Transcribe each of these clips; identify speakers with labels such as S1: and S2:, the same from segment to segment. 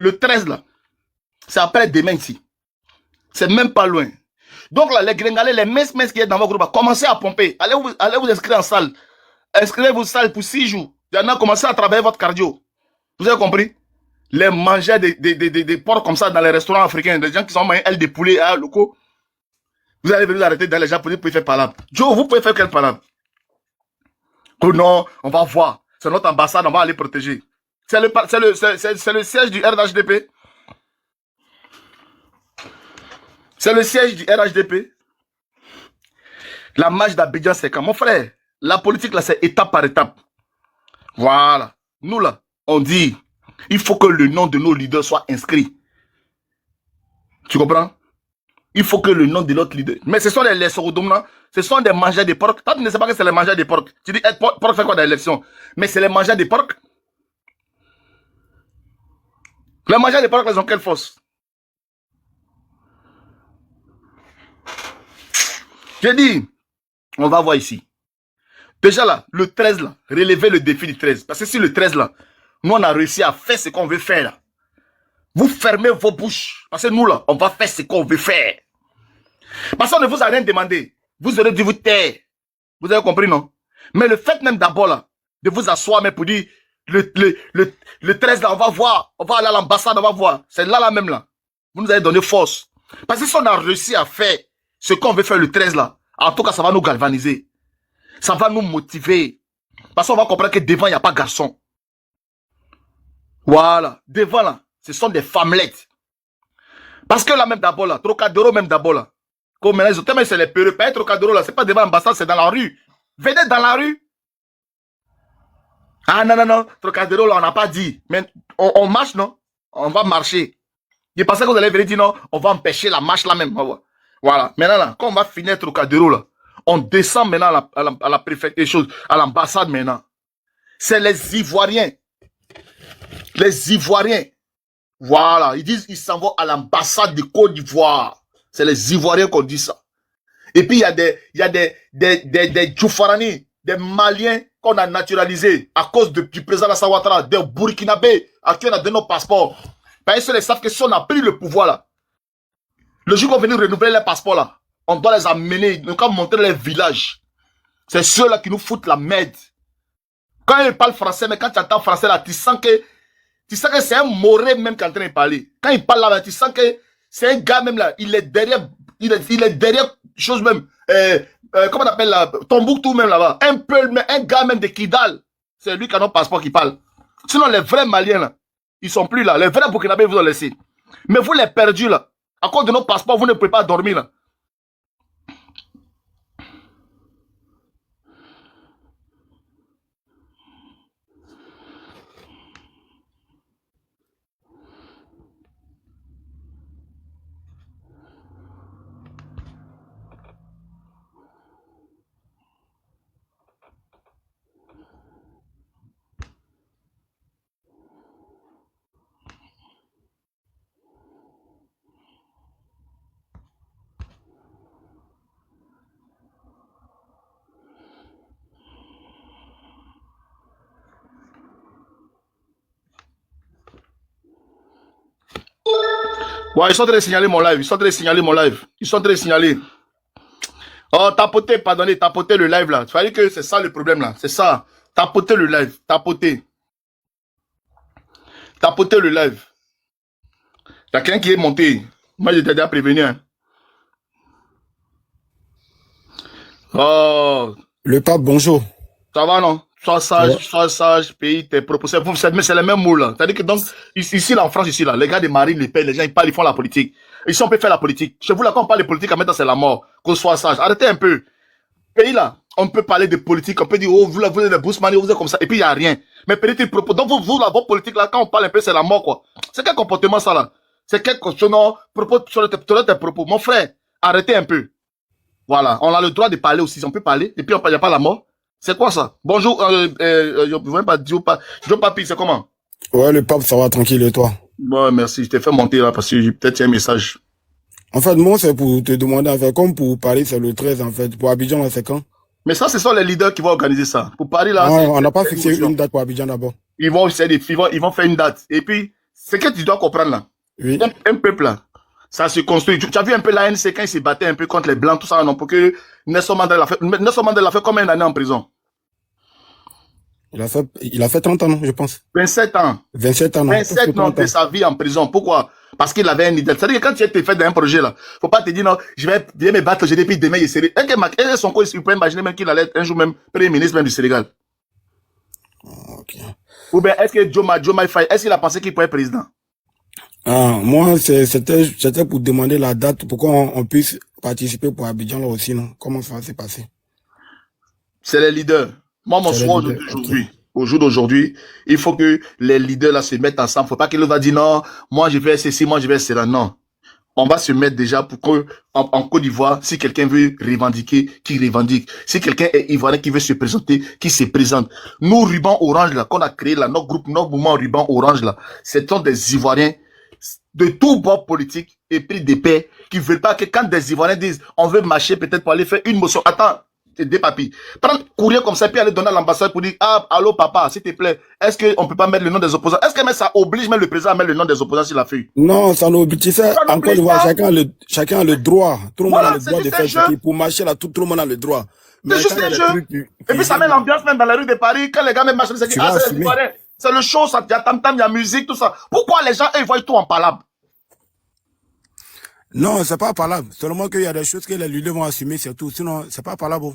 S1: Le 13 là. C'est après demain ici. C'est même pas loin. Donc là, les gringalais, les minces qui sont dans votre groupe, commencez à pomper. Allez vous inscrire en salle. Inscrivez-vous en salle pour 6 jours. Il y en a commencé à travailler votre cardio. Vous avez compris? Les manger des porcs comme ça dans les restaurants africains, des gens qui sont mangés ailes de poulet à locaux. Vous allez venir arrêter dans les japonais pour faire palabre. Joe, vous pouvez faire quelle palabre? Oh non, on va voir. C'est notre ambassade, on va aller protéger. C'est le siège du RHDP. C'est le siège du RHDP. La marche d'Abidjan, c'est quand? Mon frère, la politique, là, c'est étape par étape. Voilà. Nous, là, on dit, il faut que le nom de nos leaders soit inscrit. Tu comprends? Il faut que le nom de notre leader. Mais ce sont les Sorodoum, là. Ce sont des mangeurs de porc. Toi, tu ne sais pas que c'est les mangeurs de porc. Tu dis, porc fait quoi dans l'élection? Mais c'est les mangeurs de porc. Les mangeurs de porc, ils ont quelle force? J'ai dit, on va voir ici. Déjà là, le 13 là, relevez le défi du 13. Parce que si le 13 là, nous on a réussi à faire ce qu'on veut faire là. Vous fermez vos bouches. Parce que nous là, on va faire ce qu'on veut faire. Parce qu'on ne vous a rien demandé. Vous aurez dû vous taire. Vous avez compris, non? Mais le fait même d'abord là, de vous asseoir mais pour dire, le 13 là, on va voir. On va aller à l'ambassade, on va voir. C'est là même là. Vous nous avez donné force. Parce que si on a réussi à faire ce qu'on veut faire le 13 là, en tout cas, ça va nous galvaniser. Ça va nous motiver. Parce qu'on va comprendre que devant, il n'y a pas garçon. Voilà. Devant, là, ce sont des femmelettes. Parce que là, même d'abord, là, Trocadéro, même d'abord, là, comme maintenant, ils ont tellement, c'est les peureux. Pas Trocadéro, là, c'est pas devant l'ambassade, c'est dans la rue. Venez dans la rue. Ah, non. Trocadéro, là, on n'a pas dit. Mais on marche, non? On va marcher. Je pensais que vous allez venir dire, non, on va empêcher la marche là même. Voilà. Maintenant, là, quand on va finir Trocadéro, là, on descend maintenant à la préfecture, à l'ambassade maintenant. C'est les Ivoiriens. Les Ivoiriens. Voilà. Ils disent qu'ils s'en vont à l'ambassade de Côte d'Ivoire. C'est les Ivoiriens qu'on dit ça. Et puis, il y a des Djoufarani, des Maliens qu'on a naturalisés à cause du président Alassane Ouattara, des Burkinabés à qui on a donné nos passeports. Parce qu'ils savent que si on a pris le pouvoir là, le jour qu'on va venir renouveler les passeports là, on doit les amener, nous quand montrer les villages. C'est ceux-là qui nous foutent la merde. Quand ils parlent français, mais quand tu entends français là, tu sens que c'est un moré même qui est en train de parler. Quand il parle là, tu sens que c'est un gars même là, il est derrière, il est derrière chose même, comment on appelle là, Tombouctou même là-bas. Un gars même de Kidal. C'est lui qui a notre passeport qui parle. Sinon les vrais Maliens là, ils sont plus là. Les vrais Burkinabés vous ont laissé. Mais vous les perdus là, à cause de nos passeports, vous ne pouvez pas dormir là. Ouais, ils sont en train de signaler mon live. Ils sont en train de signaler. Oh, tapoter, pardonnez, tapoter le live là. Il fallait que c'est ça le problème là. C'est ça. Tapoter le live. Tapoter le live. Il y a quelqu'un qui est monté. Moi, j'étais déjà prévenu. Hein. Oh.
S2: Le pape, bonjour.
S1: Ça va, non? Sois sage, pays, tes propos. Mais c'est les mêmes mots, là. C'est-à-dire que donc, ici, là, en France, ici, là, les gars de Marine Le Pen, les gens, ils parlent, ils font la politique. Ici, on peut faire la politique. Chez vous, là, quand on parle de politique, en même temps, c'est la mort. Qu'on soit sage. Arrêtez un peu. Pays, là, on peut parler de politique, on peut dire, oh, vous, là, vous êtes des Bousmani, vous êtes comme ça. Et puis, il n'y a rien. Mais peut-être, propos. Donc, vous, là, votre politique, là, quand on parle un peu, c'est la mort, quoi. C'est quel comportement, ça, là? C'est quel non, propos, sur tes propos. Mon frère, arrêtez un peu. Voilà. On a le droit de parler aussi. On peut parler. Et puis, il n'y a pas la mort. C'est quoi ça? Bonjour, je ne veux pas dire pas. Joe Papi, c'est comment?
S2: Ouais, le pape, ça va tranquille et toi?
S1: Bon, merci. Je t'ai fait monter là parce que j'ai peut-être un message.
S2: En fait, moi, c'est pour te demander, en fait, comme pour Paris, c'est le 13, en fait. Pour Abidjan, là, c'est quand?
S1: Mais ça, ce sont les leaders qui vont organiser ça. Pour Paris, là.
S2: Ah, on n'a pas fixé une date pour Abidjan d'abord.
S1: Ils vont faire une date. Et puis, Ce que tu dois comprendre là,
S2: Oui.
S1: un peuple là, ça se construit. Tu as vu un peu l'ANC quand il s'est battu un peu contre les Blancs, tout ça, non, pour que Nelson Mandela a fait combien d'années en prison?
S2: Il a fait 30 ans, non, je pense.
S1: 27 ans.
S2: 27 ans, non.
S1: 27 ans de sa vie en prison. Pourquoi? Parce qu'il avait un idéal. C'est-à-dire que quand tu es fait d'un projet là, faut pas te dire non, je vais bien me battre, je depuis demain, il serait. Et son coach, il peut imaginer même qu'il allait être un jour même premier ministre même du Sénégal.
S2: Ok.
S1: Ou bien est-ce que Joma Faye, est-ce qu'il a pensé qu'il pourrait être président?
S2: Ah, moi, c'était pour demander la date pour qu'on puisse participer pour Abidjan là aussi, non? Comment ça va se passer?
S1: C'est les leaders. Moi, mon choix aujourd'hui, au jour d'aujourd'hui, il faut que les leaders là se mettent ensemble. Faut pas qu'il va dire non, moi je vais ceci, moi je vais cela. Non. On va se mettre déjà pour que, en Côte d'Ivoire, si quelqu'un veut revendiquer, qu'il revendique. Si quelqu'un est ivoirien qui veut se présenter, qui se présente. Nous, Ruban Orange là, qu'on a créé là, notre groupe, notre mouvement Ruban Orange là, ce sont des Ivoiriens de tout bord politique et pris de paix qui veulent pas que quand des Ivoiriens disent on veut marcher peut-être pour aller faire une motion. Attends, des papiers. Prendre courrier comme ça puis aller donner à l'ambassade pour dire ah allô papa s'il te plaît est-ce qu'on peut pas mettre le nom des opposants, est-ce que même ça oblige même le président à mettre le nom des opposants sur la feuille?
S2: Non, ça n'oblige ça. En Côte d'Ivoire, chacun a le droit. Tout le monde a le droit de faire ce pour marcher là, tout le monde a le droit.
S1: C'est juste un jeu. Et puis ça met l'ambiance même dans la rue de Paris quand les gars même marchent, c'est c'est le show, ça, il y a tam-tam, il y a musique, tout ça. Pourquoi les gens, ils voient tout en palabre?
S2: Non, c'est pas palabre. Seulement qu'il y a des choses que les leaders vont assumer surtout. Sinon, c'est pas palabre.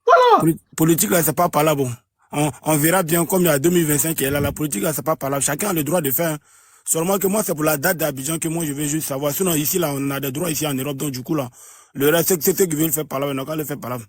S1: Voilà.
S2: Politique là, c'est pas palabre. On verra bien comme il y a 2025 qui est là. La politique là, c'est pas palabre. Chacun a le droit de faire. Seulement que moi, c'est pour la date d'Abidjan que moi, je veux juste savoir. Sinon, ici là, on a des droits ici en Europe. Donc, du coup là, le reste, c'est ceux qui veulent faire palabre. Donc, on le fait palabre.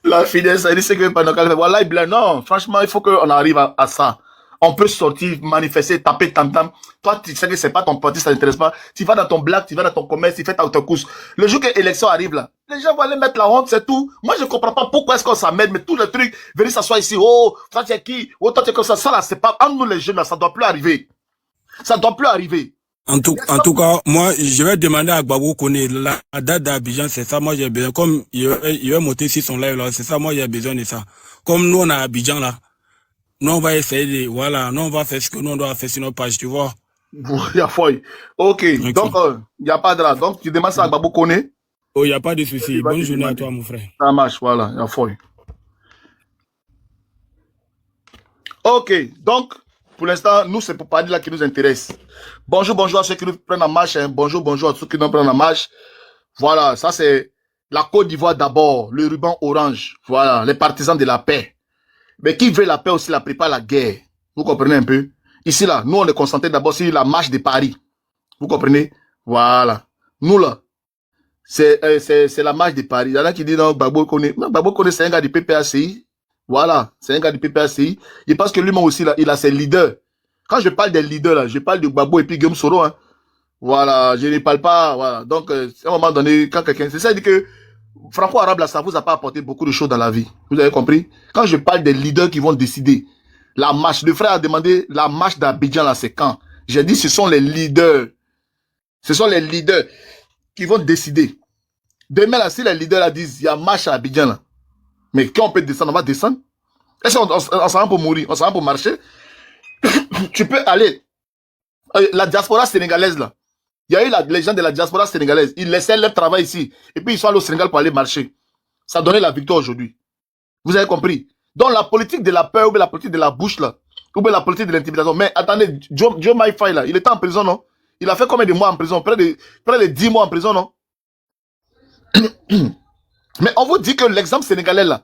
S1: La finesse, ça dit c'est que pendant qu'elle fait, voilà, non, franchement, il faut qu'on arrive à ça. On peut sortir, manifester, taper tam-tam. Toi, tu sais que c'est pas ton parti, ça t'intéresse pas. Tu vas dans ton black, tu vas dans ton commerce, tu fais ta course. Le jour que l'élection arrive là, les gens vont aller mettre la honte, c'est tout. Moi, je comprends pas pourquoi est-ce qu'on s'amène, mais tous les trucs, venir s'asseoir ici, oh, toi tu es qui, oh, toi tu es comme ça là, c'est pas, entre nous les jeunes là, ça doit plus arriver. Ça doit plus arriver.
S2: En tout cas, moi, je vais demander à Gbagbo Koné, la date d'Abidjan, c'est ça, moi, j'ai besoin. Comme il va monter sur son live, là, c'est ça, moi, j'ai besoin de ça. Comme nous, on a Abidjan, là, nous, on va essayer de, voilà, nous, on va faire ce que nous, on doit faire sur notre page, tu vois.
S1: Il y a fouille. Ok, donc, il n'y a pas de là. Donc, tu demandes ça à Gbagbo Koné.
S2: Oh, il n'y a pas de souci. Bonne journée à toi, mon frère.
S1: Ça marche, voilà, il y a fouille. Ok, donc, pour l'instant, nous, c'est pour parler là qui nous intéresse. Bonjour à ceux qui nous prennent en marche. Hein. Bonjour à ceux qui nous prennent en marche. Voilà, ça c'est la Côte d'Ivoire d'abord, le ruban orange. Voilà, les partisans de la paix. Mais qui veut la paix aussi la prépare la guerre. Vous comprenez un peu? Ici là, nous on est concentré d'abord sur la marche de Paris. Vous comprenez? Voilà. Nous là, c'est la marche de Paris. Il y en a qui disent non, Gbagbo Koné. Gbagbo Koné c'est un gars du PPACI. Voilà, c'est un gars du PPACI. Je pense que lui-même aussi là, il a ses leaders. Quand je parle des leaders là, je parle de Gbagbo et puis Guillaume Soro. Hein. Voilà, je ne parle pas. Voilà. Donc, à un moment donné, quand quelqu'un... C'est ça, dit que franco-arabe là, ça vous a pas apporté beaucoup de choses dans la vie. Vous avez compris? Quand je parle des leaders qui vont décider, la marche, le frère a demandé la marche d'Abidjan là, c'est quand? J'ai dit ce sont les leaders. Ce sont les leaders qui vont décider. Demain là, si les leaders là disent, il y a marche à Abidjan là. Mais quand on peut descendre, on va descendre. Est-ce qu'on s'en va pour mourir? On s'en va pour marcher? Tu peux aller. La diaspora sénégalaise là. Il y a eu les gens de la diaspora sénégalaise. Ils laissaient leur travail ici. Et puis ils sont allés au Sénégal pour aller marcher. Ça a donné la victoire aujourd'hui. Vous avez compris? Donc la politique de la peur ou bien la politique de la bouche là. Ou bien la politique de l'intimidation. Mais attendez, Joe Maifai là, il était en prison, non? Il a fait combien de mois en prison? Près de 10 mois en prison, non? Mais on vous dit que l'exemple sénégalais là,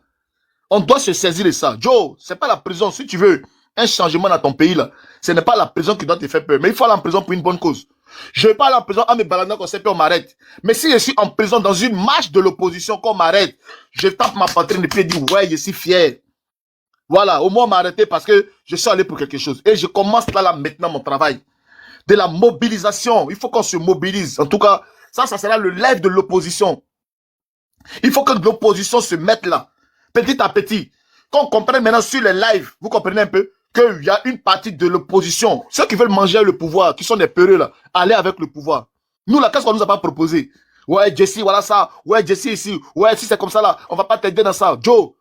S1: on doit se saisir de ça. Joe, c'est pas la prison. Si tu veux un changement dans ton pays là, ce n'est pas la prison qui doit te faire peur. Mais il faut aller en prison pour une bonne cause. Je ne vais pas aller en prison à me balader comme ça, puis on m'arrête. Mais si je suis en prison dans une marche de l'opposition, qu'on m'arrête, je tape ma poitrine et puis je dis, ouais, je suis fier. Voilà, au moins on m'a arrêté parce que je suis allé pour quelque chose. Et je commence là maintenant mon travail. De la mobilisation. Il faut qu'on se mobilise. En tout cas, ça sera le live de l'opposition. Il faut que l'opposition se mette là. Petit à petit. Qu'on comprenne maintenant sur les lives, vous comprenez un peu, qu'il y a une partie de l'opposition, ceux qui veulent manger le pouvoir, qui sont des peureux là, aller avec le pouvoir. Nous là, qu'est-ce qu'on nous a pas proposé? Ouais, Jesse, voilà ça. Ouais, Jesse ici. Ouais, si c'est comme ça là, on va pas t'aider dans ça. Joe,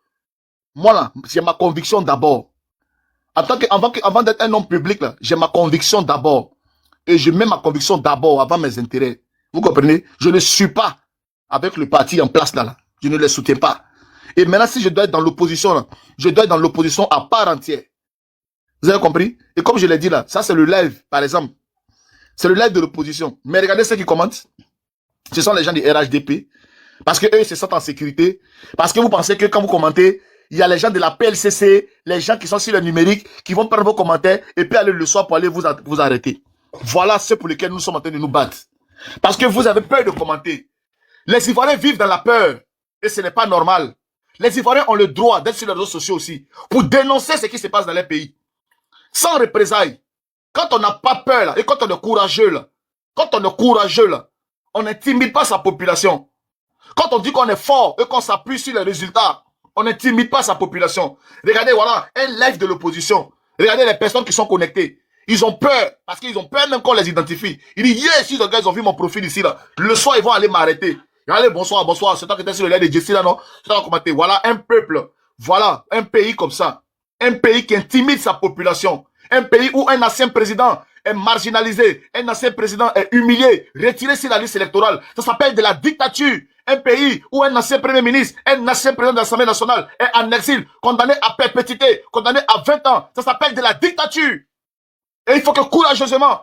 S1: moi là, c'est ma conviction d'abord. Avant d'être un homme public, j'ai ma conviction d'abord. Et je mets ma conviction d'abord avant mes intérêts. Vous comprenez? Je ne suis pas avec le parti en place là. Je ne les soutiens pas. Et maintenant, si je dois être dans l'opposition, je dois être dans l'opposition à part entière. Vous avez compris? Et comme je l'ai dit là, ça c'est le live, par exemple. C'est le live de l'opposition. Mais regardez ceux qui commentent. Ce sont les gens du RHDP. Parce que eux, ils se sentent en sécurité. Parce que vous pensez que quand vous commentez, il y a les gens de la PLCC, les gens qui sont sur le numérique, qui vont prendre vos commentaires et puis aller le soir pour aller vous arrêter. Voilà ceux pour lesquels nous sommes en train de nous battre. Parce que vous avez peur de commenter. Les Ivoiriens vivent dans la peur. Et ce n'est pas normal. Les Ivoiriens ont le droit d'être sur les réseaux sociaux aussi. Pour dénoncer ce qui se passe dans les pays. Sans représailles. Quand on n'a pas peur là, et quand on est courageux là, on n'intimide pas sa population. Quand on dit qu'on est fort et qu'on s'appuie sur les résultats, on n'intimide pas sa population. Regardez, voilà, un live de l'opposition. Regardez les personnes qui sont connectées. Ils ont peur, parce qu'ils ont peur même qu'on les identifie. Ils disent, yes, si les gars, ils ont vu mon profil ici, là. Le soir, ils vont aller m'arrêter. Allez, bonsoir, c'est toi qui étais sur le live de Jessie, là, non? C'est toi qui as commenté. Voilà, un peuple. Voilà, un pays comme ça. Un pays qui intimide sa population. Un pays où un ancien président est marginalisé, un ancien président est humilié, retiré sur la liste électorale. Ça s'appelle de la dictature. Un pays où un ancien premier ministre, un ancien président de l'Assemblée nationale est en exil, condamné à perpétuité, condamné à 20 ans. Ça s'appelle de la dictature. Et il faut que courageusement,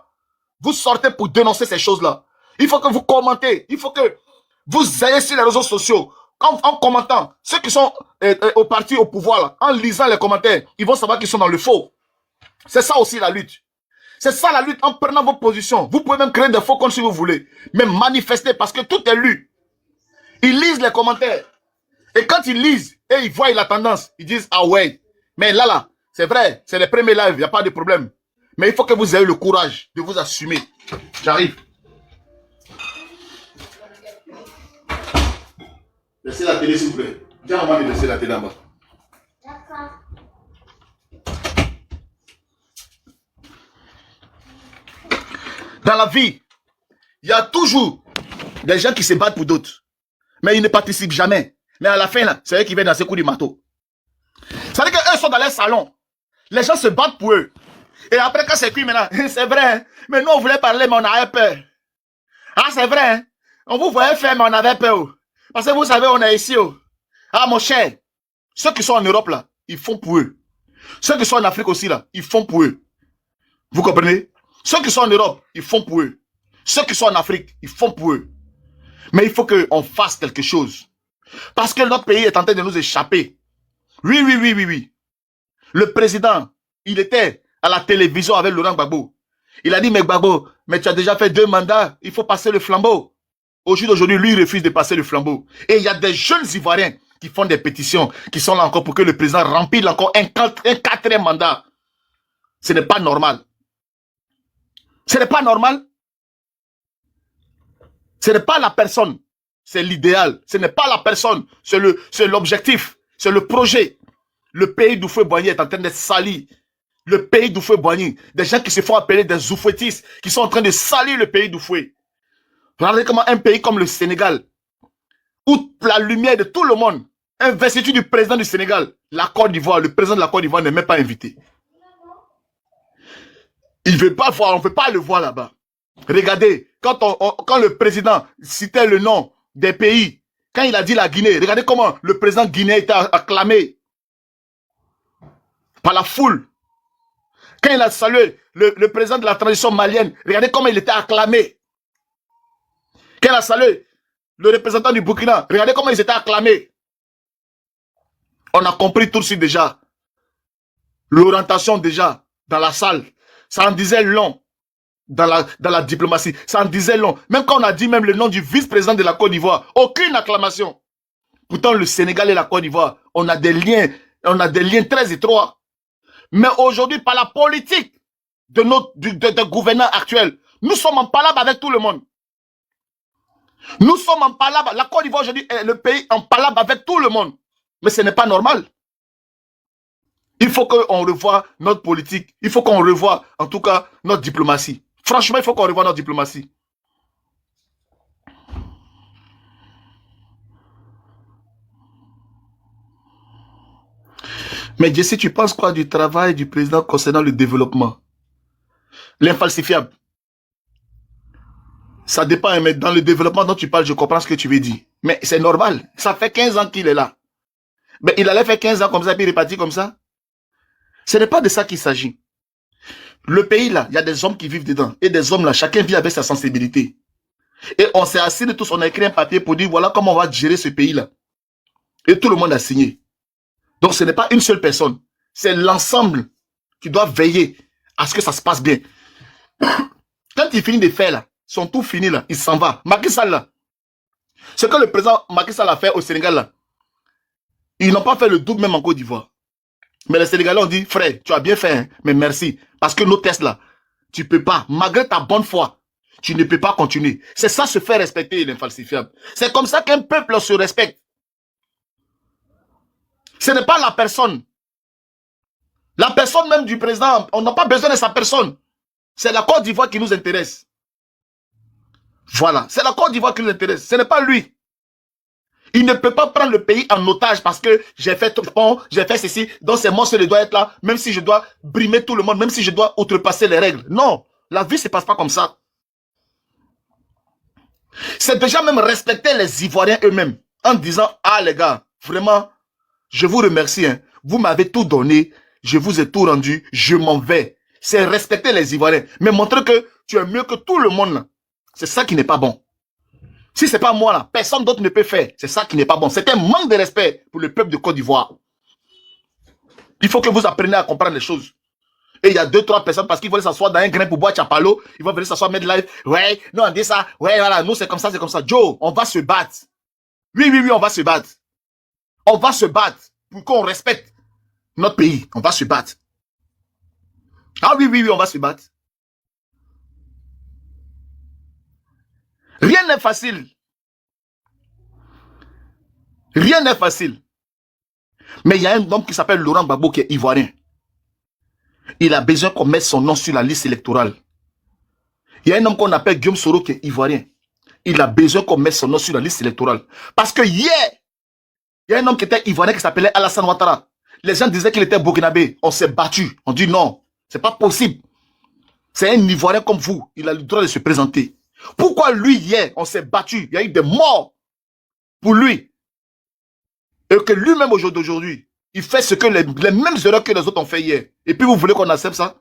S1: vous sortez pour dénoncer ces choses-là. Il faut que vous commentez. Il faut que vous ayez sur les réseaux sociaux. En commentant, ceux qui sont au parti au pouvoir, là, en lisant les commentaires, ils vont savoir qu'ils sont dans le faux. C'est ça aussi la lutte. C'est ça la lutte en prenant vos positions. Vous pouvez même créer des faux comptes si vous voulez. Mais manifester parce que tout est lu. Ils lisent les commentaires. Et quand ils lisent et ils voient la tendance, ils disent, ah ouais. Mais là, c'est vrai, c'est les premiers lives, il n'y a pas de problème. Mais il faut que vous ayez le courage de vous assumer. J'arrive. Laissez la télé s'il vous plaît. Dis-moi de laisser la télé en bas. D'accord. Dans la vie, il y a toujours des gens qui se battent pour d'autres. Mais ils ne participent jamais. Mais à la fin, là, c'est eux qui viennent dans ce coup du marteau. Ça veut dire qu'eux sont dans leur salon. Les gens se battent pour eux. Et après, quand c'est cuit maintenant, c'est vrai. Hein? Mais nous, on voulait parler, mais on avait peur. Ah, c'est vrai. Hein? On vous voyait faire, mais on avait peur. Parce que vous savez, on est ici. Ah, mon cher. Ceux qui sont en Europe, là, ils font pour eux. Ceux qui sont en Afrique aussi, là, ils font pour eux. Vous comprenez? Ceux qui sont en Europe, ils font pour eux. Ceux qui sont en Afrique, ils font pour eux. Mais il faut qu'on fasse quelque chose. Parce que notre pays est en train de nous échapper. Oui. Le président, il était à la télévision avec Laurent Gbagbo. Il a dit, mais Gbagbo, mais tu as déjà fait 2 mandats, il faut passer le flambeau. Au jour d'aujourd'hui, lui, il refuse de passer le flambeau. Et il y a des jeunes Ivoiriens qui font des pétitions, qui sont là encore pour que le président remplisse encore un 4e mandat. Ce n'est pas normal. Ce n'est pas normal. Ce n'est pas la personne, c'est l'idéal. Ce n'est pas la personne, c'est l'objectif, c'est le projet. Le pays d'Houphouët-Boigny est en train d'être sali. Le pays d'Houphouët-Boigny. Des gens qui se font appeler des oufouettistes, qui sont en train de salir le pays d'Houphouët. Regardez comment un pays comme le Sénégal, où la lumière de tout le monde, investiture du président du Sénégal, la Côte d'Ivoire, le président de la Côte d'Ivoire n'est même pas invité. Il ne veut pas voir, on ne veut pas le voir là-bas. Regardez, quand le président citait le nom des pays, quand il a dit la Guinée, regardez comment le président guinéen était acclamé par la foule. Quand il a salué le président de la transition malienne, regardez comment il était acclamé. Quand il a salué le représentant du Burkina, regardez comment ils étaient acclamés. On a compris tout de suite déjà. L'orientation déjà dans la salle. Ça en disait long. Dans la diplomatie. Ça en disait long. Même quand on a dit même le nom du vice-président de la Côte d'Ivoire, aucune acclamation. Pourtant, le Sénégal et la Côte d'Ivoire, on a des liens très étroits. Mais aujourd'hui, par la politique de gouvernants actuels, nous sommes en palabre avec tout le monde. Nous sommes en palabre. La Côte d'Ivoire aujourd'hui est le pays en palabre avec tout le monde. Mais ce n'est pas normal. Il faut qu'on revoie notre politique. Il faut qu'on revoie, en tout cas, notre diplomatie. Franchement, il faut qu'on revoie notre diplomatie. Mais Jesse, tu penses quoi du travail du président concernant le développement? L'infalsifiable. Ça dépend, hein, mais dans le développement dont tu parles, je comprends ce que tu veux dire. Mais c'est normal. Ça fait 15 ans qu'il est là. Mais il allait faire 15 ans comme ça, puis il est parti comme ça. Ce n'est pas de ça qu'il s'agit. Le pays là, il y a des hommes qui vivent dedans. Et des hommes là, chacun vit avec sa sensibilité. Et on s'est assis de tous, on a écrit un papier pour dire voilà comment on va gérer ce pays là. Et tout le monde a signé. Donc ce n'est pas une seule personne. C'est l'ensemble qui doit veiller à ce que ça se passe bien. Quand il finit de faire là, ils sont tout finis là, il s'en va. Macky Sall là, ce que le président Macky Sall a fait au Sénégal là, ils n'ont pas fait le double même en Côte d'Ivoire. Mais les Sénégalais ont dit, frère, tu as bien fait, hein, mais merci. Parce que nos tests là, tu peux pas, malgré ta bonne foi, tu ne peux pas continuer. C'est ça se faire respecter l'infalsifiable. C'est comme ça qu'un peuple se respecte. Ce n'est pas la personne. La personne même du président, on n'a pas besoin de sa personne. C'est la Côte d'Ivoire qui nous intéresse. Voilà, c'est la Côte d'Ivoire qui nous intéresse. Ce n'est pas lui. Il ne peut pas prendre le pays en otage parce que j'ai fait tout bon, j'ai fait ceci, donc c'est moi qui dois être là, même si je dois brimer tout le monde, même si je dois outrepasser les règles. Non, la vie ne se passe pas comme ça. C'est déjà même respecter les Ivoiriens eux-mêmes en disant, ah les gars, vraiment, je vous remercie, hein. Vous m'avez tout donné, je vous ai tout rendu, je m'en vais. C'est respecter les Ivoiriens, mais montrer que tu es mieux que tout le monde. C'est ça qui n'est pas bon. Si ce n'est pas moi là, personne d'autre ne peut faire. C'est ça qui n'est pas bon. C'est un manque de respect pour le peuple de Côte d'Ivoire. Il faut que vous appreniez à comprendre les choses. Et il y a 2-3 personnes parce qu'ils veulent s'asseoir dans un grain pour boire Chapalo. Ils vont venir s'asseoir, mettre live. Ouais, nous on dit ça. Ouais, voilà, nous c'est comme ça, c'est comme ça. Joe, on va se battre. Oui, on va se battre. On va se battre pour qu'on respecte notre pays. On va se battre. Ah oui, on va se battre. Rien n'est facile. Rien n'est facile. Mais il y a un homme qui s'appelle Laurent Gbagbo qui est ivoirien. Il a besoin qu'on mette son nom sur la liste électorale. Il y a un homme qu'on appelle Guillaume Soro qui est ivoirien. Il a besoin qu'on mette son nom sur la liste électorale. Parce que hier, il y a un homme qui était ivoirien qui s'appelait Alassane Ouattara. Les gens disaient qu'il était burkinabé. On s'est battu. On dit non, c'est pas possible. C'est un ivoirien comme vous. Il a le droit de se présenter. Pourquoi lui, hier, on s'est battu? Il y a eu des morts pour lui. Et que lui-même aujourd'hui, il fait ce que les mêmes erreurs que les autres ont fait hier. Et puis vous voulez qu'on accepte ça?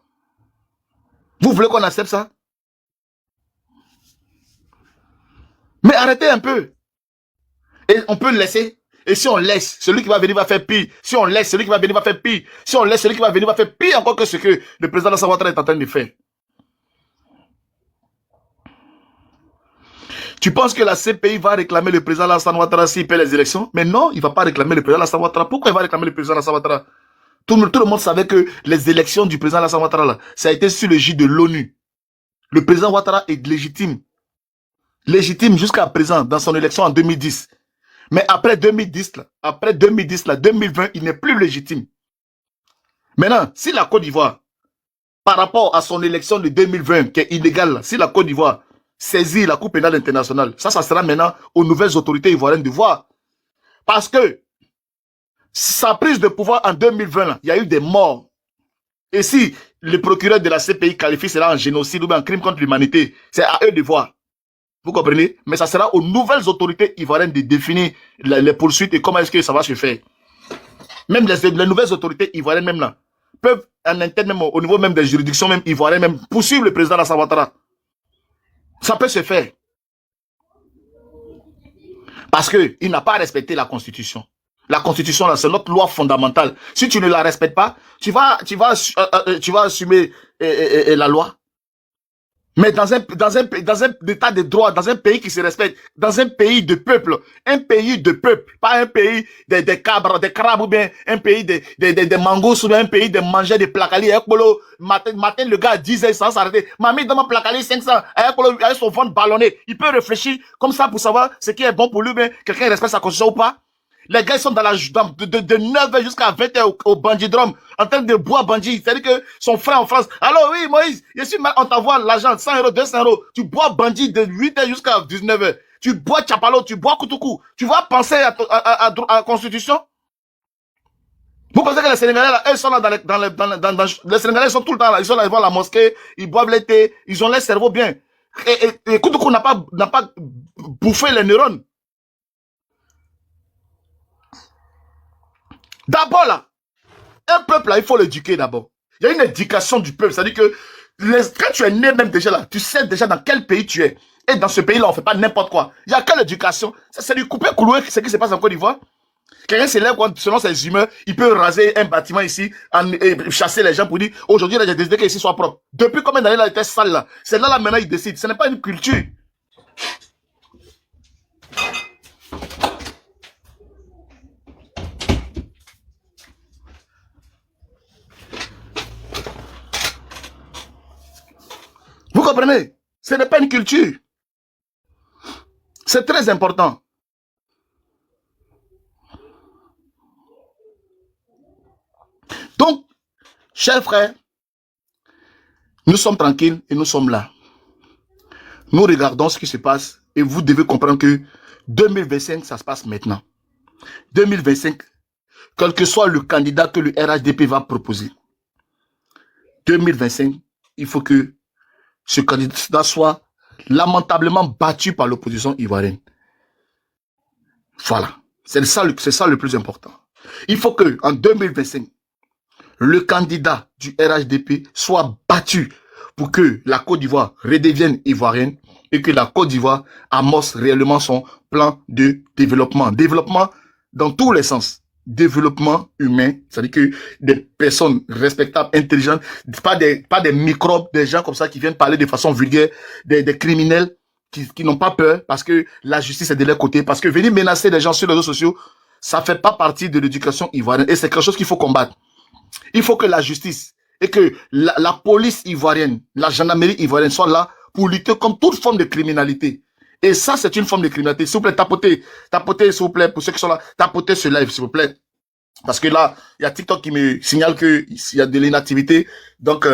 S1: Vous voulez qu'on accepte ça? Mais arrêtez un peu. Et on peut le laisser. Et si on laisse, celui qui va venir va faire pire. Si on laisse, celui qui va venir va faire pire. Si on laisse, celui qui va venir va faire pire encore que ce que le président Alassane Ouattara est en train de faire. Tu penses que la CPI va réclamer le président Alassane Ouattara s'il paie les élections? Mais non, il ne va pas réclamer le président Alassane Ouattara. Pourquoi il va réclamer le président Alassane Ouattara? Tout le monde savait que les élections du président Alassane Ouattara, là, ça a été sur le gîte de l'ONU. Le président Ouattara est légitime. Légitime jusqu'à présent dans son élection en 2010. Mais après 2010, 2020, il n'est plus légitime. Maintenant, si la Côte d'Ivoire, par rapport à son élection de 2020, qui est illégale, si la Côte d'Ivoire saisit la Cour pénale internationale, ça sera maintenant aux nouvelles autorités ivoiriennes de voir. Parce que sa prise de pouvoir en 2020, là, il y a eu des morts. Et si le procureur de la CPI qualifie cela en génocide ou bien en crime contre l'humanité, c'est à eux de voir. Vous comprenez? Mais ça sera aux nouvelles autorités ivoiriennes de définir les poursuites et comment est-ce que ça va se faire. Même les nouvelles autorités ivoiriennes même là, peuvent en interne, même au niveau même des juridictions même ivoiriennes, même poursuivre le président Alassane Ouattara. Ça peut se faire. Parce qu'il n'a pas respecté la Constitution. La Constitution, là, c'est notre loi fondamentale. Si tu ne la respectes pas, tu vas assumer la loi. Mais dans un état de droit, dans un pays qui se respecte, dans un pays de peuple, pas un pays des crabes ou bien un pays des mangos ou bien un pays de manger des placali. Matin, le gars disait sans s'arrêter, mamie donne-moi placali 500, avec son ventre ballonné. Il peut réfléchir comme ça pour savoir ce qui est bon pour lui, mais quelqu'un respecte sa constitution ou pas. Les gars, ils sont dans de 9h jusqu'à 20h au bandidrome, en train de boire bandit. C'est-à-dire que son frère en France, alors oui, Moïse, je suis mal, on t'envoie l'argent, 100 €, 200 €. Tu bois bandit de 8h jusqu'à 19h. Tu bois Chapalo, tu bois Koutoukou. Tu vas penser à la Constitution? Vous pensez que les Sénégalais, là, ils sont là les Sénégalais, ils sont tout le temps là, ils sont là, ils vont à la mosquée, ils boivent le thé, ils ont leur cerveau bien. Et Koutoukou n'a pas bouffé les neurones. D'abord, là, un peuple, là, il faut l'éduquer d'abord. Il y a une éducation du peuple. C'est-à-dire que quand tu es né même déjà là, tu sais déjà dans quel pays tu es. Et dans ce pays-là, on ne fait pas n'importe quoi. Il n'y a que l'éducation. C'est du couper coulouer, ce qui se passe en Côte d'Ivoire. Quelqu'un s'élève selon ses humeurs, il peut raser un bâtiment ici, et chasser les gens pour dire, aujourd'hui, j'ai décidé que ici soit propre. Depuis combien d'années là, il était sale là? C'est là maintenant, il décide. Ce n'est pas une culture. Vous comprenez? Ce n'est pas une culture. C'est très important. Donc, chers frères, nous sommes tranquilles et nous sommes là. Nous regardons ce qui se passe et vous devez comprendre que 2025, ça se passe maintenant. 2025, quel que soit le candidat que le RHDP va proposer, 2025, il faut que ce candidat soit lamentablement battu par l'opposition ivoirienne. Voilà. C'est ça le plus important. Il faut que en 2025, le candidat du RHDP soit battu pour que la Côte d'Ivoire redevienne ivoirienne et que la Côte d'Ivoire amorce réellement son plan de développement. Développement dans tous les sens. Développement humain, c'est-à-dire que des personnes respectables, intelligentes, pas des microbes, des gens comme ça qui viennent parler de façon vulgaire, des criminels qui n'ont pas peur parce que la justice est de leur côté, parce que venir menacer des gens sur les réseaux sociaux, ça fait pas partie de l'éducation ivoirienne et c'est quelque chose qu'il faut combattre. Il faut que la justice et que la police ivoirienne, la gendarmerie ivoirienne soit là pour lutter contre toute forme de criminalité. Et ça, c'est une forme de criminalité. S'il vous plaît, tapotez, s'il vous plaît, pour ceux qui sont là, tapotez ce live, s'il vous plaît. Parce que là, il y a TikTok qui me signale qu'il y a de l'inactivité. Donc,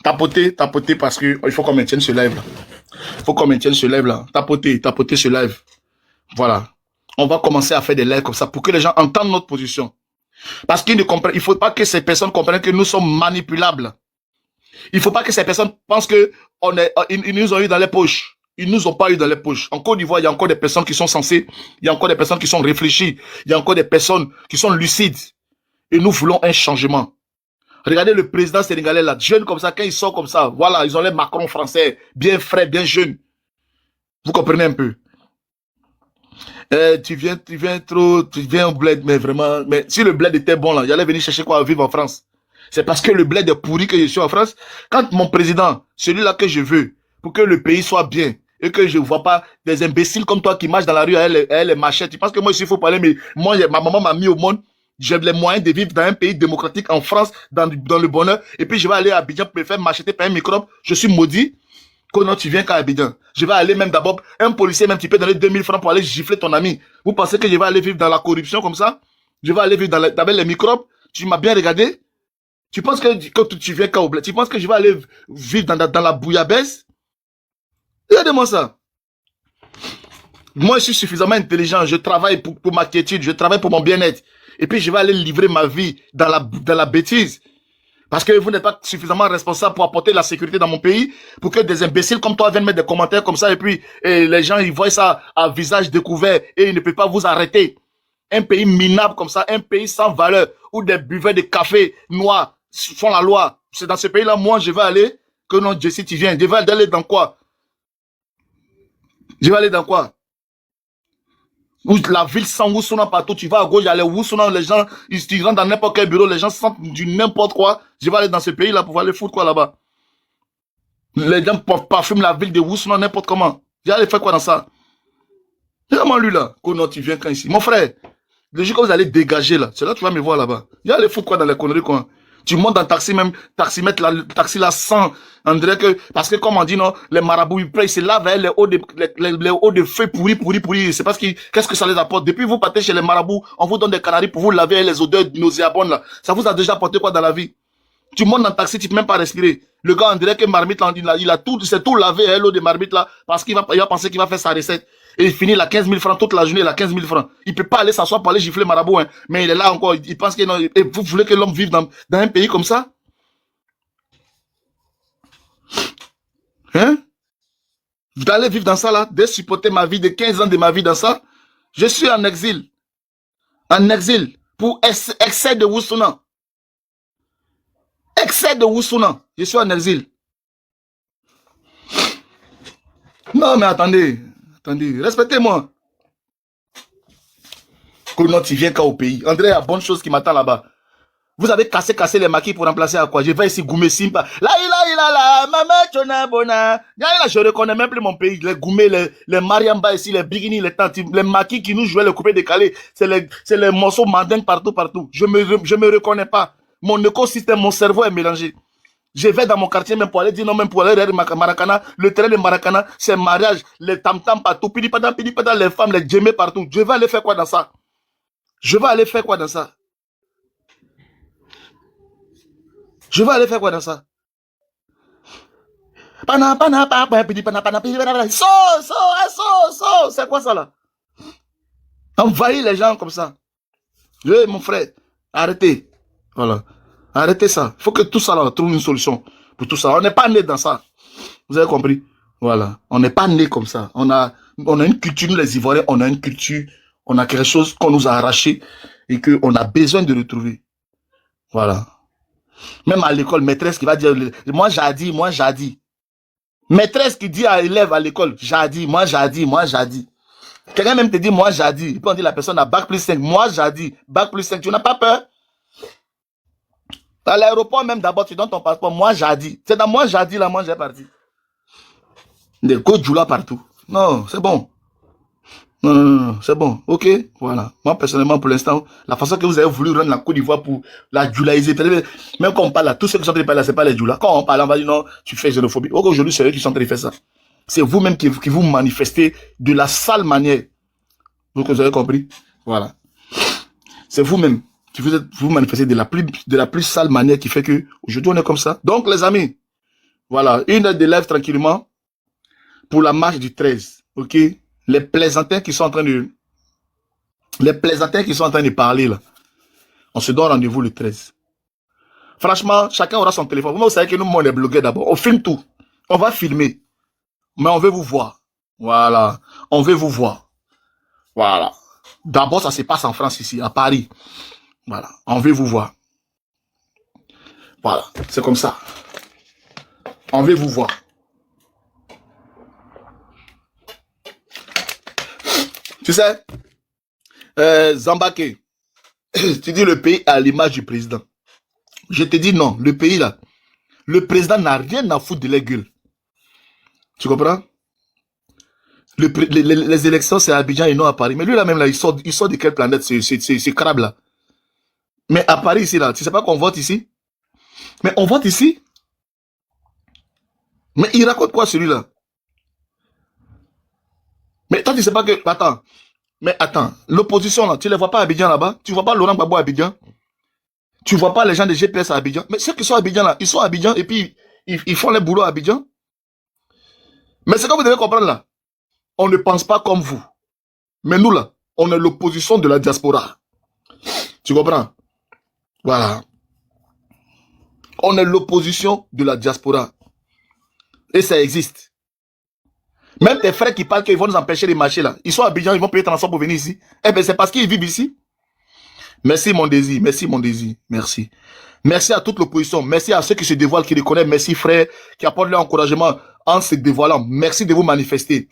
S1: tapotez, parce que il faut qu'on maintienne ce live là. Il faut qu'on maintienne ce live là. Tapotez ce live. Voilà. On va commencer à faire des lives comme ça pour que les gens entendent notre position. Parce qu'il ne faut pas que ces personnes comprennent que nous sommes manipulables. Il ne faut pas que ces personnes pensent que ils nous ont eu dans les poches. Ils nous ont pas eu dans les poches. En Côte d'Ivoire, il y a encore des personnes qui sont sensées. Il y a encore des personnes qui sont réfléchies. Il y a encore des personnes qui sont lucides. Et nous voulons un changement. Regardez le président sénégalais là, jeune comme ça, quand il sort comme ça, voilà, ils ont les Macron français, bien frais, bien jeunes. Vous comprenez un peu? Tu viens au bled, mais vraiment, mais si le bled était bon là, j'allais venir chercher quoi à vivre en France. C'est parce que le bled est pourri que je suis en France. Quand mon président, celui-là que je veux, pour que le pays soit bien, et que je ne vois pas des imbéciles comme toi qui marchent dans la rue avec les machettes. Tu penses que moi, il faut parler, mais moi, ma maman m'a mis au monde. J'ai les moyens de vivre dans un pays démocratique en France, dans le bonheur. Et puis, je vais aller à Abidjan pour me faire m'acheter par un microbe. Je suis maudit. Quand tu viens qu'à Abidjan, je vais aller même d'abord, un policier même, tu peux donner 2000 francs pour aller gifler ton ami. Vous pensez que je vais aller vivre dans la corruption comme ça? Je vais aller vivre avec les microbes? Tu m'as bien regardé? Tu penses que quand tu viens qu'à Oblet, tu penses que je vais aller vivre dans la bouillabaisse? Regardez-moi ça. Moi, je suis suffisamment intelligent. Je travaille pour ma quiétude. Je travaille pour mon bien-être. Et puis, je vais aller livrer ma vie dans la bêtise. Parce que vous n'êtes pas suffisamment responsable pour apporter la sécurité dans mon pays, pour que des imbéciles comme toi viennent mettre des commentaires comme ça, et puis les gens, ils voient ça à visage découvert, et ils ne peuvent pas vous arrêter. Un pays minable comme ça, un pays sans valeur, où des buveurs de café noirs font la loi. C'est dans ce pays-là, moi, je vais aller, que non, Jessie, tu viens. Je vais aller dans quoi? Je vais aller dans quoi? Où la ville sans Woussounan partout, tu vas à gauche, il y a les Woussounan, les gens, ils rentrent dans n'importe quel bureau, les gens sentent du n'importe quoi. Je vais aller dans ce pays-là pour aller foutre quoi là-bas? Les gens parfument la ville de Woussounan n'importe comment. Je vais aller faire quoi dans ça? Regarde-moi lui là, comment tu viens quand ici? Mon frère, le jour que vous allez dégager là, c'est là que tu vas me voir là-bas. Je vais aller foutre quoi dans les conneries quoi? Tu montes dans le taxi même, taximètre là, le taxi là sans, on dirait que, parce que comme on dit non, les marabouts ils se lavent avec les hauts de feu pourris. C'est parce que, qu'est-ce que ça les apporte? Depuis vous partez chez les marabouts, on vous donne des canaris pour vous laver les odeurs nauséabondes là. Ça vous a déjà apporté quoi dans la vie? Tu montes dans le taxi, tu ne peux même pas respirer. Le gars, on dirait que marmite, là, il a tout, c'est tout lavé, hein, l'eau de marmite, là, parce qu'il va penser qu'il va faire sa recette. Et il finit, il a 15 000 francs toute la journée, il a 15 000 francs. Il peut pas aller s'asseoir pour aller gifler marabout, hein. Mais il est là encore, il pense que non. Et vous voulez que l'homme vive dans un pays comme ça? Hein? Vous allez vivre dans ça, là, de supporter ma vie, de 15 ans de ma vie dans ça? Je suis en exil. En exil. Pour excès de Woussounan. Excès de Woussounan. Je suis en exil. Non, mais attendez. Attendez. Respectez-moi. Comment tu viens quand au pays? André, il y a bonne chose qui m'attend là-bas. Vous avez cassé les maquis pour remplacer à quoi? Je vais ici goumer Simpa. Là, maman, tchona, bona. Là, je reconnais même plus mon pays. Les goumés, les mariamba ici, les bigini, les tantis, les maquis qui nous jouaient le coupé décalé. C'est les morceaux mandingues partout. Je me reconnais pas. Mon écosystème, mon cerveau est mélangé. Je vais dans mon quartier même pour aller dire non, même pour aller Maracana. Le terrain de Maracana, c'est mariage, les tam-tam partout, pidi-pada, les femmes, les djemés partout. Je vais aller faire quoi dans ça? Je vais aller faire quoi dans ça? So, c'est quoi ça là? Envahir les gens comme ça. Oui, mon frère, arrêtez. Voilà. Arrêtez ça. Il faut que tout ça là trouve une solution pour tout ça. On n'est pas né dans ça. Vous avez compris? Voilà. On n'est pas né comme ça. On a une culture, nous les Ivoiriens, on a une culture, on a quelque chose qu'on nous a arraché et qu'on a besoin de retrouver. Voilà. Même à l'école, maîtresse qui va dire, moi j'ai dit. Maîtresse qui dit à élève à l'école, j'ai dit. Quelqu'un même te dit, moi j'ai dit. Il peut dire la personne a bac plus 5, moi j'ai dit, bac plus 5, tu n'as pas peur? À l'aéroport même d'abord, tu donnes ton passeport, moi j'ai dit. C'est dans moi j'ai dit, là, moi j'ai parti. Des Godjoula partout. Non, c'est bon. Non, c'est bon. Ok, voilà. Moi, personnellement, pour l'instant, la façon que vous avez voulu rendre la Côte d'Ivoire pour la djoulaïser, même quand on parle là, tous ceux qui sont en train de parler là, c'est pas les djoulas. Quand on parle, on va dire non, tu fais xénophobie. Aujourd'hui, c'est eux qui sont en train de faire ça. C'est vous-même qui vous manifestez de la sale manière. Donc, vous avez compris? Voilà. C'est vous-même qui vous manifestez de la plus sale manière qui fait que aujourd'hui on est comme ça. Donc, les amis, voilà, une heure de live tranquillement pour la marche du 13. Ok? Les plaisantins qui sont en train de parler là. On se donne rendez-vous le 13. Franchement, chacun aura son téléphone. Vous savez que nous, on est blogués d'abord. On filme tout. On va filmer. Mais on veut vous voir. Voilà. On veut vous voir. Voilà. D'abord, ça se passe en France ici, à Paris. Voilà. On veut vous voir. Voilà. C'est comme ça. On veut vous voir. Tu sais, Zambaké, tu dis le pays à l'image du président. Je te dis non, le pays là, le président n'a rien à foutre de la gueule. Tu comprends? Les élections, c'est à Abidjan et non à Paris. Mais lui là même là, il sort de quelle planète, ce crabe là? Mais à Paris ici là, tu sais pas qu'on vote ici? Mais on vote ici? Mais il raconte quoi celui-là? Mais toi tu sais pas que... Attends, l'opposition là, tu les vois pas à Abidjan là-bas? Tu vois pas Laurent Gbagbo à Abidjan? Tu vois pas les gens de GPS à Abidjan? Mais ceux qui sont à Abidjan là, ils sont à Abidjan et puis ils font les boulots à Abidjan. Mais c'est que vous devez comprendre là. On ne pense pas comme vous. Mais nous là, on est l'opposition de la diaspora. Tu comprends? Voilà. On est l'opposition de la diaspora. Et ça existe. Même tes frères qui parlent qu'ils vont nous empêcher de marcher là. Ils sont à Abidjan, ils vont payer transport pour venir ici. Eh bien, c'est parce qu'ils vivent ici. Merci mon désir, merci. Merci à toute l'opposition, merci à ceux qui se dévoilent, qui reconnaissent, merci frère, qui apportent leur encouragement en se dévoilant. Merci de vous manifester.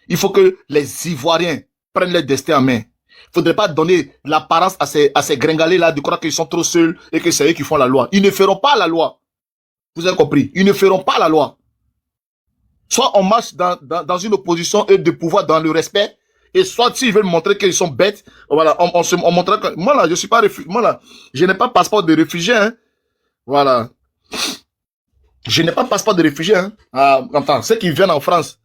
S1: Il faut que les Ivoiriens prennent leur destin en main. Il ne faudrait pas donner l'apparence à ces gringalés là de croire qu'ils sont trop seuls et que c'est eux qui font la loi. Ils ne feront pas la loi. Vous avez compris? Ils ne feront pas la loi. Soit on marche dans une opposition et de pouvoir dans le respect, et soit s'ils veulent montrer qu'ils sont bêtes, voilà, on montrera que, moi là, je suis pas réfugié, moi là, je n'ai pas passeport de réfugié, hein. Voilà. Je n'ai pas passeport de réfugié, hein. Ah, attends, ceux qui viennent en France,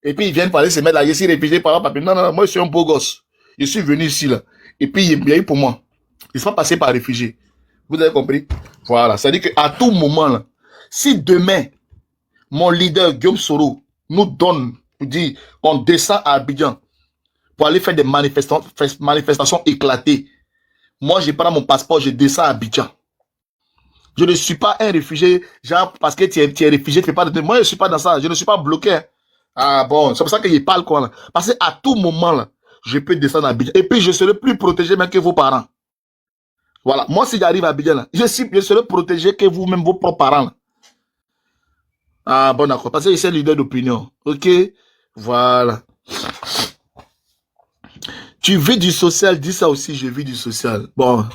S1: et puis ils viennent parler, se mettre là, je suis réfugié par rapport à non, moi je suis un beau gosse. Je suis venu ici là. Et puis il y a eu pour moi. Ils ne sont pas passés par réfugié. Vous avez compris? Voilà. C'est-à-dire qu'à tout moment, là, si demain, mon leader, Guillaume Soro, nous donne, dit, on descend à Abidjan pour aller faire des manifestations éclatées, moi, je prends mon passeport, je descends à Abidjan. Je ne suis pas un réfugié, genre, parce que tu es réfugié, tu fais pas de... Moi, je ne suis pas dans ça. Je ne suis pas bloqué. Hein. Ah bon, c'est pour ça que je parle quoi là. Parce qu'à tout moment là, je peux descendre à Abidjan. Et puis, je serai plus protégé même que vos parents. Voilà. Moi, si j'arrive à Abidjan là, je serai protégé que vous-même, vos propres parents là. Ah bon, d'accord. Parce que je suis leader d'opinion. Ok? Voilà. Tu vis du social, dis ça aussi, je vis du social. Bon,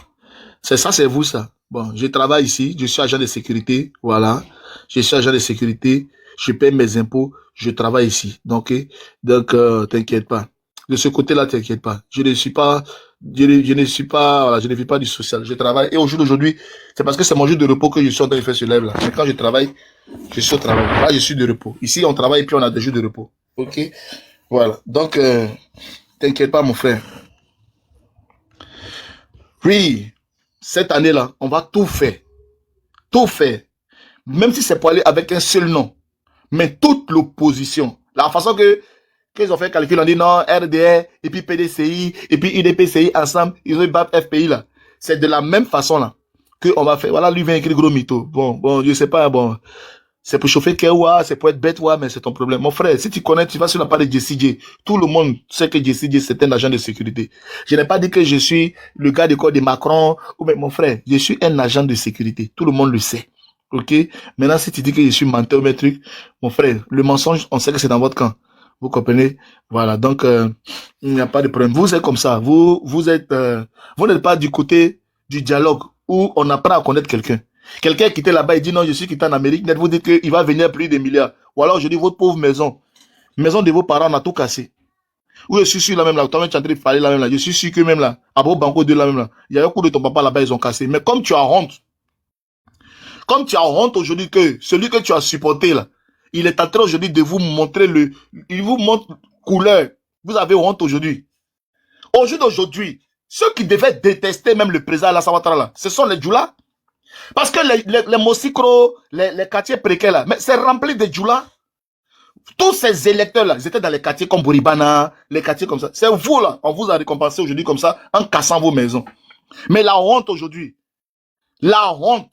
S1: c'est ça, c'est vous ça. Bon, je travaille ici, je suis agent de sécurité, voilà. Je suis agent de sécurité, je paie mes impôts, je travaille ici. Donc, t'inquiète pas. De ce côté-là, t'inquiète pas. Je ne suis pas, je ne suis pas, voilà, je ne vis pas du social. Je travaille. Et au jour d'aujourd'hui, c'est parce que c'est mon jour de repos que je suis en train de faire ce live là. Mais quand je travaille, je suis au travail. Là, je suis de repos. Ici, on travaille et puis on a des jours de repos. Ok? Voilà. Donc, t'inquiète pas, mon frère. Oui, cette année-là, on va tout faire. Tout faire. Même si c'est pour aller avec un seul nom. Mais toute l'opposition. La façon qu'ils ont fait calcul, on dit non, RDR, et puis PDCI, et puis UDPCI ensemble, ils ont eu BAP FPI là. C'est de la même façon là qu'on va faire. Voilà, lui vient écrire gros mytho. Bon, je sais pas, bon. C'est pour chauffer Kewa, c'est pour être bête, ouais, mais c'est ton problème. Mon frère, si tu connais, tu vas sur la page de JCJ. Tout le monde sait que JCJ, c'est un agent de sécurité. Je n'ai pas dit que je suis le gars de corps de Macron, ou mais mon frère, je suis un agent de sécurité. Tout le monde le sait. Ok? Maintenant, si tu dis que je suis menteur ou mes trucs, mon frère, le mensonge, on sait que c'est dans votre camp. Vous comprenez? Voilà. Donc, il n'y a pas de problème. Vous êtes comme ça. Vous n'êtes pas du côté du dialogue où on apprend à connaître quelqu'un. Quelqu'un qui était là-bas, il dit non, je suis quitté en Amérique. Net, vous dites qu'il va venir plus de milliards. Ou alors, je dis, votre pauvre maison de vos parents, on a tout cassé. Ou je suis sûr là même là, toi-même tu es en train de parler là même là. Je suis sûr que même là, à beau banco de là même là, il y a un coup de ton papa là-bas, ils ont cassé. Mais comme tu as honte aujourd'hui que celui que tu as supporté là, il est en train aujourd'hui de vous montrer il vous montre couleur. Vous avez honte aujourd'hui. Aujourd'hui, ceux qui devaient détester même le président Alassane Ouattara là, ce sont les Djoula. Parce que les Mosikro, les quartiers précaires là, mais c'est rempli de Djoula. Tous ces électeurs là, ils étaient dans les quartiers comme Bouribana, les quartiers comme ça. C'est vous là, on vous a récompensé aujourd'hui comme ça, en cassant vos maisons. Mais la honte aujourd'hui, la honte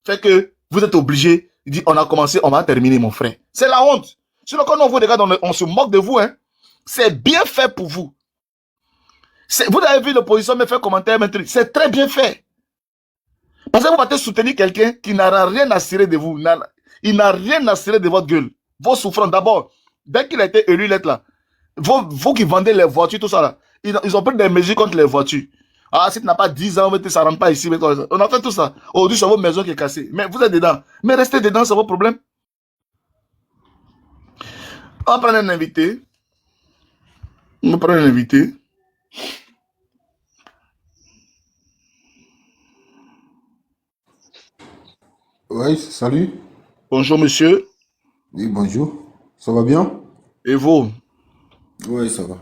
S1: fait que vous êtes obligés, il dit on a commencé, on va terminer mon frère. C'est la honte. Sinon quand on vous regarde, on se moque de vous. Hein. C'est bien fait pour vous. Vous avez vu l'opposition me faire commentaire, c'est très bien fait. Parce que vous partez soutenir quelqu'un qui n'a rien à cirer de vous. Il n'a rien à cirer de votre gueule. Vos souffrances, d'abord, dès qu'il a été élu, l'être là, vous qui vendez les voitures, tout ça là, ils ont pris des mesures contre les voitures. Ah, si tu n'as pas 10 ans, ça ne rentre pas ici. On a fait tout ça. Aujourd'hui, c'est votre maison qui est cassée. Mais vous êtes dedans. Mais restez dedans, c'est votre problème. On va prendre un invité.
S3: Oui, salut.
S1: Bonjour, monsieur.
S3: Oui, bonjour. Ça va bien?
S1: Et vous?
S3: Oui, ça va.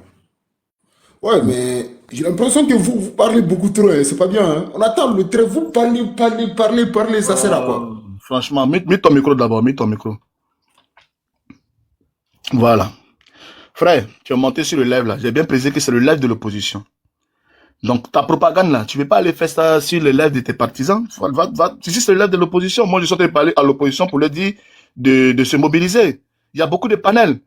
S3: Ouais, mais j'ai l'impression que vous parlez beaucoup trop, hein. C'est pas bien, hein. On attend le trait, vous parlez, ça sert à quoi?
S1: Franchement, mets ton micro d'abord, mets ton micro. Voilà. Frère, tu as monté sur le live là. J'ai bien précisé que c'est le live de l'opposition. Donc, ta propagande là, tu ne peux pas aller faire ça sur le live de tes partisans. Si c'est le live de l'opposition, moi je suis en train de parler à l'opposition pour leur dire de se mobiliser. Il y a beaucoup de panels.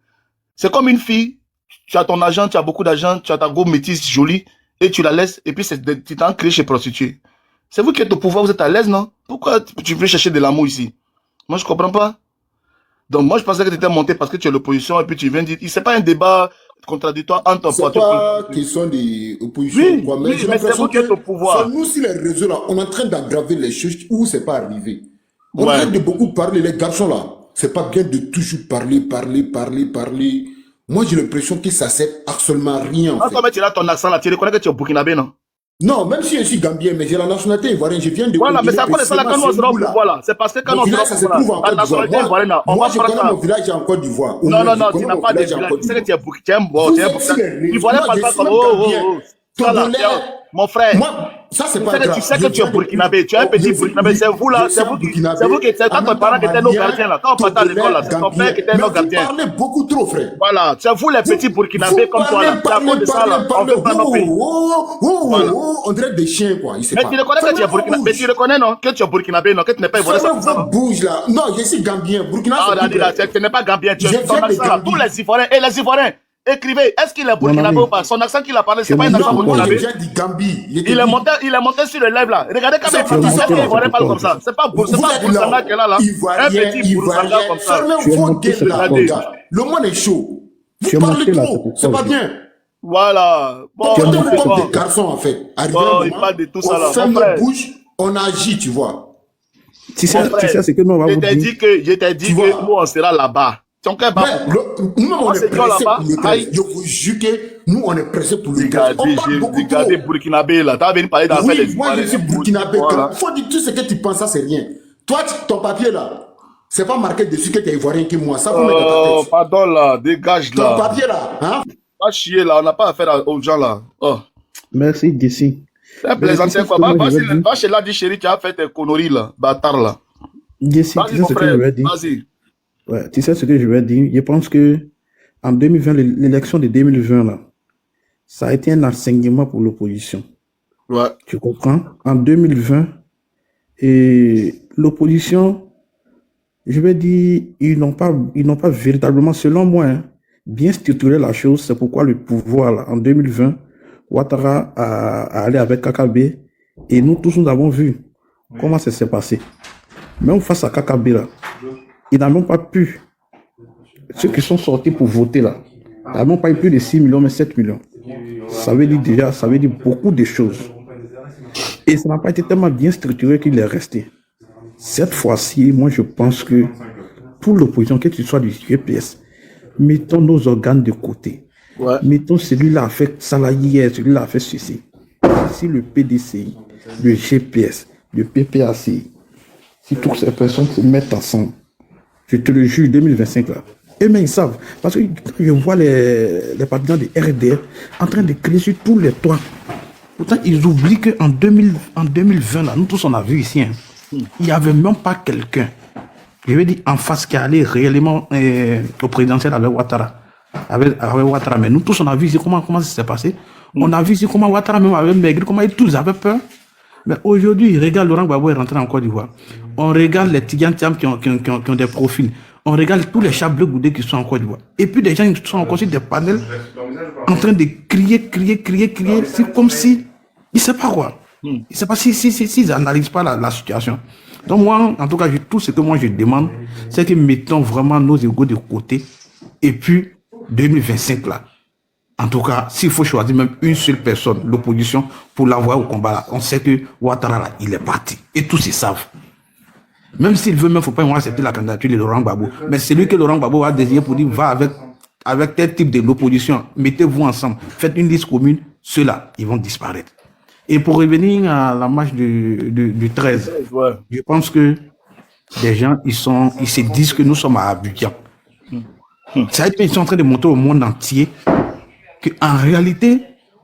S1: C'est comme une fille, tu as ton argent, tu as beaucoup d'argent, tu as ta go métisse jolie, et tu la laisses, et puis tu t'en crées chez prostituée. C'est vous qui êtes au pouvoir, vous êtes à l'aise, non? Pourquoi tu veux chercher de l'amour ici? Moi je comprends pas. Donc moi je pensais que tu étais monté parce que tu es l'opposition, et puis tu viens dire, c'est pas un débat contradictoire entre
S3: c'est pas question d'opposition.
S1: Oui, quoi, mais c'est vous qui êtes au pouvoir.
S3: Nous, si les réseaux là, on est en train d'aggraver les choses où c'est pas arrivé. On arrête de beaucoup parler, les garçons là. C'est pas bien de toujours parler. Moi, j'ai l'impression que ça sert absolument à rien.
S1: En fait. Tu as ton accent là, tu reconnais que tu es burkinabé, non?
S3: Non, même si je suis gambien, mais j'ai la nationalité ivoirienne, je viens de...
S1: Voilà, mais c'est à quoi de ça là quand on sera au pouvoir là? C'est parce que quand on sera au pouvoir, la nationalité ivoirienne, on va prendre ça.
S3: Mon village est en Côte d'Ivoire.
S1: Non, tu n'as pas de village. Tu sais que tu es burkinabé. Ivoirien parle pas comme...
S3: Togolais.
S1: Mon frère.
S3: Moi, ça, c'est pas grave.
S1: Tu sais que tu es burkinabé. Tu es un petit burkinabé. C'est vous là. C'est vous qui êtes quand tes parents qui étaient nos gardiens là. Quand on partait à l'école là, c'est ton père qui était nos gardiens.
S3: Vous parlez beaucoup trop, frère.
S1: Voilà. C'est vous les petits burkinabés comme toi là. C'est à cause de ça là. On veut pas nos pays.
S3: On dirait des chiens, quoi.
S1: Mais tu reconnais que tu es burkinabé. Mais tu reconnais non que tu es burkinabé, non, que tu n'es pas ivoirien.
S3: Bouge là. Non, je suis gambien. Burkina.
S1: Ah, tu n'es pas gambien. Tu es ton accent là. Tous les Ivoiriens et les Ivoiriens. Écrivez, est-ce qu'il est burkinabé ou pas? Son accent qu'il a parlé, c'est pas un accent burkinabé. Il est monté sur le live là. Regardez quand même, est-ce que les Ivoiriens parlent comme ça? C'est pas Boursanga qui est là. Un petit Boursanga comme ça.
S3: Le monde est chaud. Vous parlez trop, c'est pas bien.
S1: Voilà. Bon,
S3: comme des garçons en fait.
S1: Il parle de tout ça là.
S3: On ferme la bouche, on agit, tu vois.
S2: Tu sais ce que nous on va vous dire.
S1: Je t'ai dit que nous on sera là-bas.
S3: Nous, on est pressé pour le gaz. Je vous jure que nous, on est pressé pour le gaz. On parle beaucoup trop.
S1: Regardez Burkinabé là. T'as venu parler dans
S3: oui, moi, je suis burkinabé. Il faut dire tout ce que tu penses, ça, c'est rien. Toi, ton papier là, c'est pas marqué dessus que tu es ivoirien que moi. Ça,
S1: oh, pardon là, dégage là.
S3: Ton papier là, hein?
S1: Pas chier là, on n'a pas affaire aux gens là. Oh.
S2: Merci, D'ici.
S1: C'est plaisantin quoi. Va chez Ladi chérie, tu as fait tes conneries là, bâtard là.
S2: D'ici, tu sais ce que je vais dire.
S1: Vas-y.
S2: Ouais, tu sais ce que je vais dire. Je pense que en 2020, l'élection de 2020 là, ça a été un enseignement pour l'opposition.
S1: Ouais.
S2: Tu comprends? En 2020, et l'opposition, je vais dire, ils n'ont pas véritablement, selon moi, hein, bien structuré la chose. C'est pourquoi le pouvoir là, en 2020, Ouattara a allé avec KKB et nous tous nous avons vu comment ça s'est passé. Même face à KKB là, ils n'ont même pas pu, ceux qui sont sortis pour voter là, ils n'ont même pas eu plus de 6 millions, mais 7 millions. Ça veut dire déjà, ça veut dire beaucoup de choses. Et ça n'a pas été tellement bien structuré qu'il est resté. Cette fois-ci, moi je pense que pour l'opposition, que tu sois du GPS, mettons nos organes de côté.
S1: Ouais.
S2: Mettons celui-là a fait ça là hier, celui-là a fait ceci. Si le PDCI, le GPS, le PPACI, si toutes ces personnes se mettent ensemble, je te le jure, 2025 là, eux-mêmes ils savent. Parce que quand je vois les partisans de RDR en train de crier sur tous les toits, pourtant ils oublient qu'en 2020 là, nous tous on a vu ici, hein, il n'y avait même pas quelqu'un, je veux dire en face qui allait réellement au présidentiel avec Ouattara. Avec Ouattara, mais nous tous on a vu ici comment ça s'est passé. On a vu ici comment Ouattara même avait maigri, comment ils tous avaient peur. Mais aujourd'hui, regarde Laurent Gbagbo est rentré en Côte d'Ivoire. On regarde les Tidiane-Tiam qui ont des profils. On regarde tous les chats bleus goudés qui sont en Côte d'Ivoire. Et puis des gens qui sont encore sur des panels en train de crier. C'est comme si, ils ne savent pas quoi. Ils ne savent pas s'ils n'analysent pas la situation. Donc moi, en tout cas, tout ce que moi je demande, c'est que mettons vraiment nos égos de côté. Et puis, 2025 là. En tout cas, s'il faut choisir même une seule personne, l'opposition, pour l'envoyer au combat là, on sait que Ouattara là, il est parti. Et tous ils savent. Même s'il veut, même, il ne faut pas accepter la candidature de Laurent Gbagbo. Mais c'est lui que Laurent Gbagbo a désigné pour dire, va avec tel type de l'opposition, mettez-vous ensemble, faites une liste commune, ceux-là, ils vont disparaître. Et pour revenir à la marche du 13, ouais. Je pense que les gens, ils se disent que nous sommes à Abidjan. Ça veut dire qu'ils sont en train de montrer au monde entier qu'en réalité,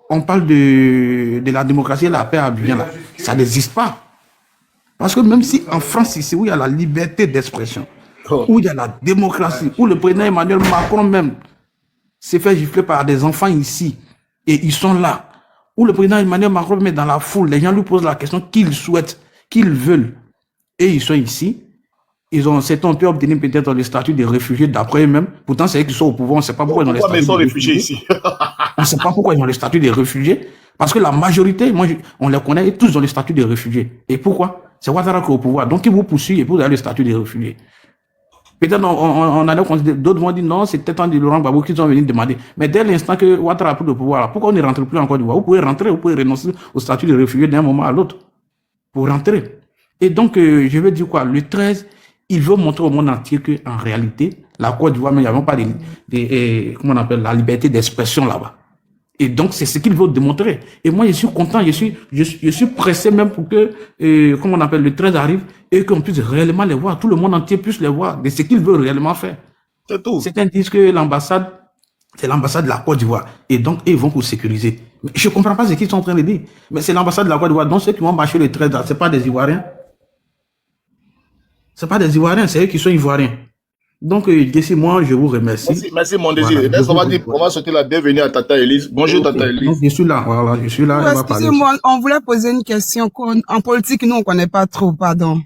S2: on parle de la démocratie et la paix à Abidjan. Là. Ça n'existe pas. Parce que même si en France, ici, où il y a la liberté d'expression, où il y a la démocratie, où le président Emmanuel Macron même s'est fait gifler par des enfants ici, et ils sont là, où le président Emmanuel Macron met dans la foule, les gens lui posent la question qu'ils souhaitent, qu'ils veulent, et ils sont ici. Certains ont pu obtenir peut-être le statut de réfugiés d'après eux-mêmes. Pourtant, c'est eux qui sont au pouvoir. On ne sait pas pourquoi ils ont le statut de réfugiés ici. On ne sait pas pourquoi ils ont le statut de réfugiés. Parce que la majorité, on les connaît, et tous ont le statut de réfugiés. Et pourquoi? C'est Ouattara qui est au pouvoir. Donc, ils vous poursuivent et vous avez le statut de réfugiés. Peut-être on a d'autres vont dire non, c'est peut-être un de Laurent Gbagbo qui sont venus demander. Mais dès l'instant que Ouattara a pris le pouvoir, pourquoi on ne rentre plus en Côte d'Ivoire? Vous pouvez rentrer, vous pouvez renoncer au statut de réfugié d'un moment à l'autre pour rentrer. Et donc, je veux dire quoi? Le 13, il veut montrer au monde entier qu'en réalité, la Côte d'Ivoire, mais il n'y avait pas comment on appelle, la liberté d'expression là-bas. Et donc, c'est ce qu'il veut démontrer. Et moi, je suis content, je suis pressé même pour que, comment on appelle, le 13 arrive et qu'on puisse réellement les voir, tout le monde entier puisse les voir de ce qu'il veut réellement faire.
S1: C'est tout.
S2: Certains disent que l'ambassade
S4: C'est l'ambassade de la Côte d'Ivoire. Et donc, ils vont pour sécuriser. Mais je ne comprends pas ce qu'ils sont en train de dire. Mais c'est l'ambassade de la Côte d'Ivoire. Donc, ceux qui vont marcher le 13, ce n'est pas des Ivoiriens. Ce n'est pas des Ivoiriens, c'est eux qui sont Ivoiriens. Donc, d'ici moi, je vous remercie.
S1: Merci mon désir.
S4: Voilà,
S1: on va souhaiter la bienvenue à Tata Elise. Bonjour Tata Elise.
S4: Donc, je suis là, voilà, je suis là.
S5: Ouais, excusez-moi, on voulait poser une question. En politique, nous, on ne connaît pas trop, pardon.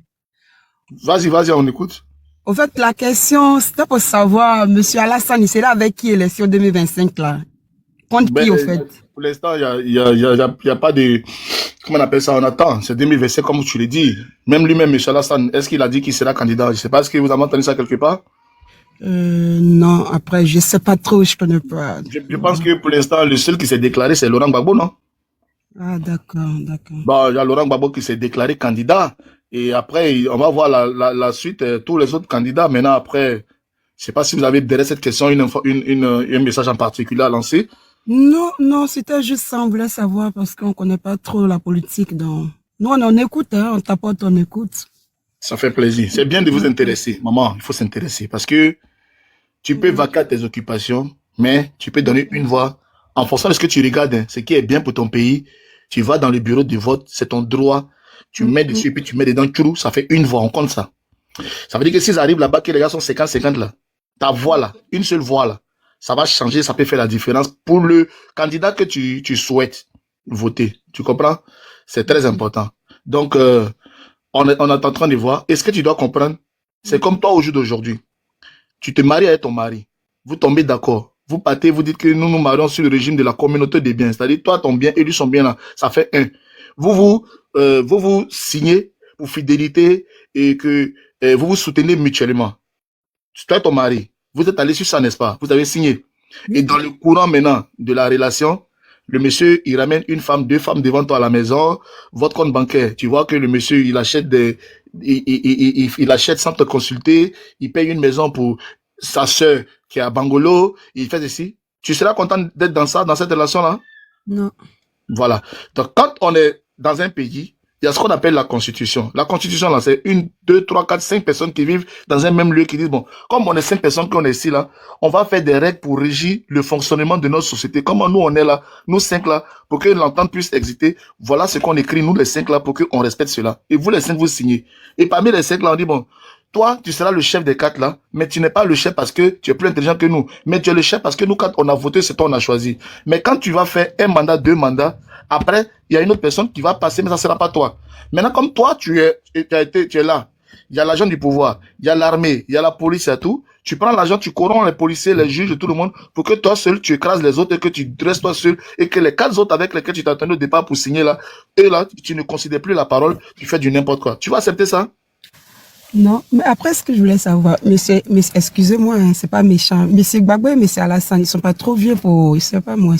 S1: Vas-y, on écoute.
S5: Au fait, la question, c'était pour savoir, Monsieur Alassane, il sera avec qui élection 2025 là? Contre qui, au fait?
S1: Pour l'instant, il y a pas de... Comment on appelle ça? On attend. C'est 2025, comme tu l'as dit. Même lui-même, M. Alassane, est-ce qu'il a dit qu'il sera candidat? Je ne sais pas. Est-ce que vous avez entendu ça quelque part?
S5: Non, après, je ne sais pas trop, je ne connais pas.
S1: Je pense que pour l'instant, le seul qui s'est déclaré, c'est Laurent Gbagbo, non?
S5: Ah, d'accord.
S1: Bon, il y a Laurent Gbagbo qui s'est déclaré candidat. Et après, on va voir la suite, tous les autres candidats. Maintenant, après, je ne sais pas si vous avez derrière cette question un message en particulier à lancer.
S5: Non, c'était juste ça, on voulait savoir parce qu'on ne connaît pas trop la politique. Donc... Nous, on écoute, hein, on tapote, on écoute.
S1: Ça fait plaisir. C'est bien de vous intéresser. Maman, il faut s'intéresser parce que tu peux vaquer à tes occupations, mais tu peux donner une voix en fonction de ce que tu regardes, hein, ce qui est bien pour ton pays. Tu vas dans le bureau de vote, c'est ton droit. Tu mets dessus, puis tu mets dedans, ça fait une voix, on compte ça. Ça veut dire que s'ils arrivent là-bas, que les gars sont 50-50 là, ta voix là, une seule voix là, ça va changer, ça peut faire la différence pour le candidat que tu souhaites voter. Tu comprends? C'est très important. Donc, on est en train de voir. Et ce que tu dois comprendre, c'est comme toi au jour d'aujourd'hui. Tu te maries avec ton mari. Vous tombez d'accord. Vous partez, vous dites que nous nous marions sur le régime de la communauté des biens. C'est-à-dire, toi, ton bien et lui, son bien là. Ça fait un. Vous signez pour fidélité et que vous vous soutenez mutuellement. Toi et ton mari, vous êtes allés sur ça, n'est-ce pas? Vous avez signé. Et dans le courant maintenant de la relation, le monsieur, il ramène une femme, deux femmes devant toi à la maison, votre compte bancaire. Tu vois que le monsieur, il achète il achète sans te consulter, il paye une maison pour sa sœur qui est à Bangolo, il fait ceci. Tu seras content d'être dans cette relation-là?
S5: Non.
S1: Voilà. Donc, quand on est dans un pays, il y a ce qu'on appelle la constitution. La constitution, là, c'est 1, 2, 3, 4, 5 personnes qui vivent dans un même lieu qui disent, bon, comme on est 5 personnes qu'on est ici, là, on va faire des règles pour régir le fonctionnement de notre société. Comment nous, on est là, nous 5 là, pour que l'entente puisse exister. Voilà ce qu'on écrit, nous les 5 là, pour qu'on respecte cela. Et vous les 5, vous signez. Et parmi les 5 là, on dit, bon, toi, tu seras le chef des 4 là, mais tu n'es pas le chef parce que tu es plus intelligent que nous. Mais tu es le chef parce que nous, quand on a voté, c'est toi on a choisi. Mais quand tu vas faire un mandat, 2 mandats, après, il y a une autre personne qui va passer, mais ça ne sera pas toi. Maintenant, comme toi, tu es là, il y a l'agent du pouvoir, il y a l'armée, il y a la police et tout, tu prends l'agent, tu corromps les policiers, les juges, tout le monde, pour que toi seul, tu écrases les autres et que tu restes toi seul et que les 4 autres avec lesquels tu t'attendais au départ pour signer là, et là, tu ne considères plus la parole, tu fais du n'importe quoi. Tu vas accepter ça?
S5: Non, mais après, ce que je voulais savoir, excusez-moi, hein, c'est pas méchant. Monsieur Gbagbo et monsieur Alassane, ils sont pas trop vieux pour, je sais pas moi,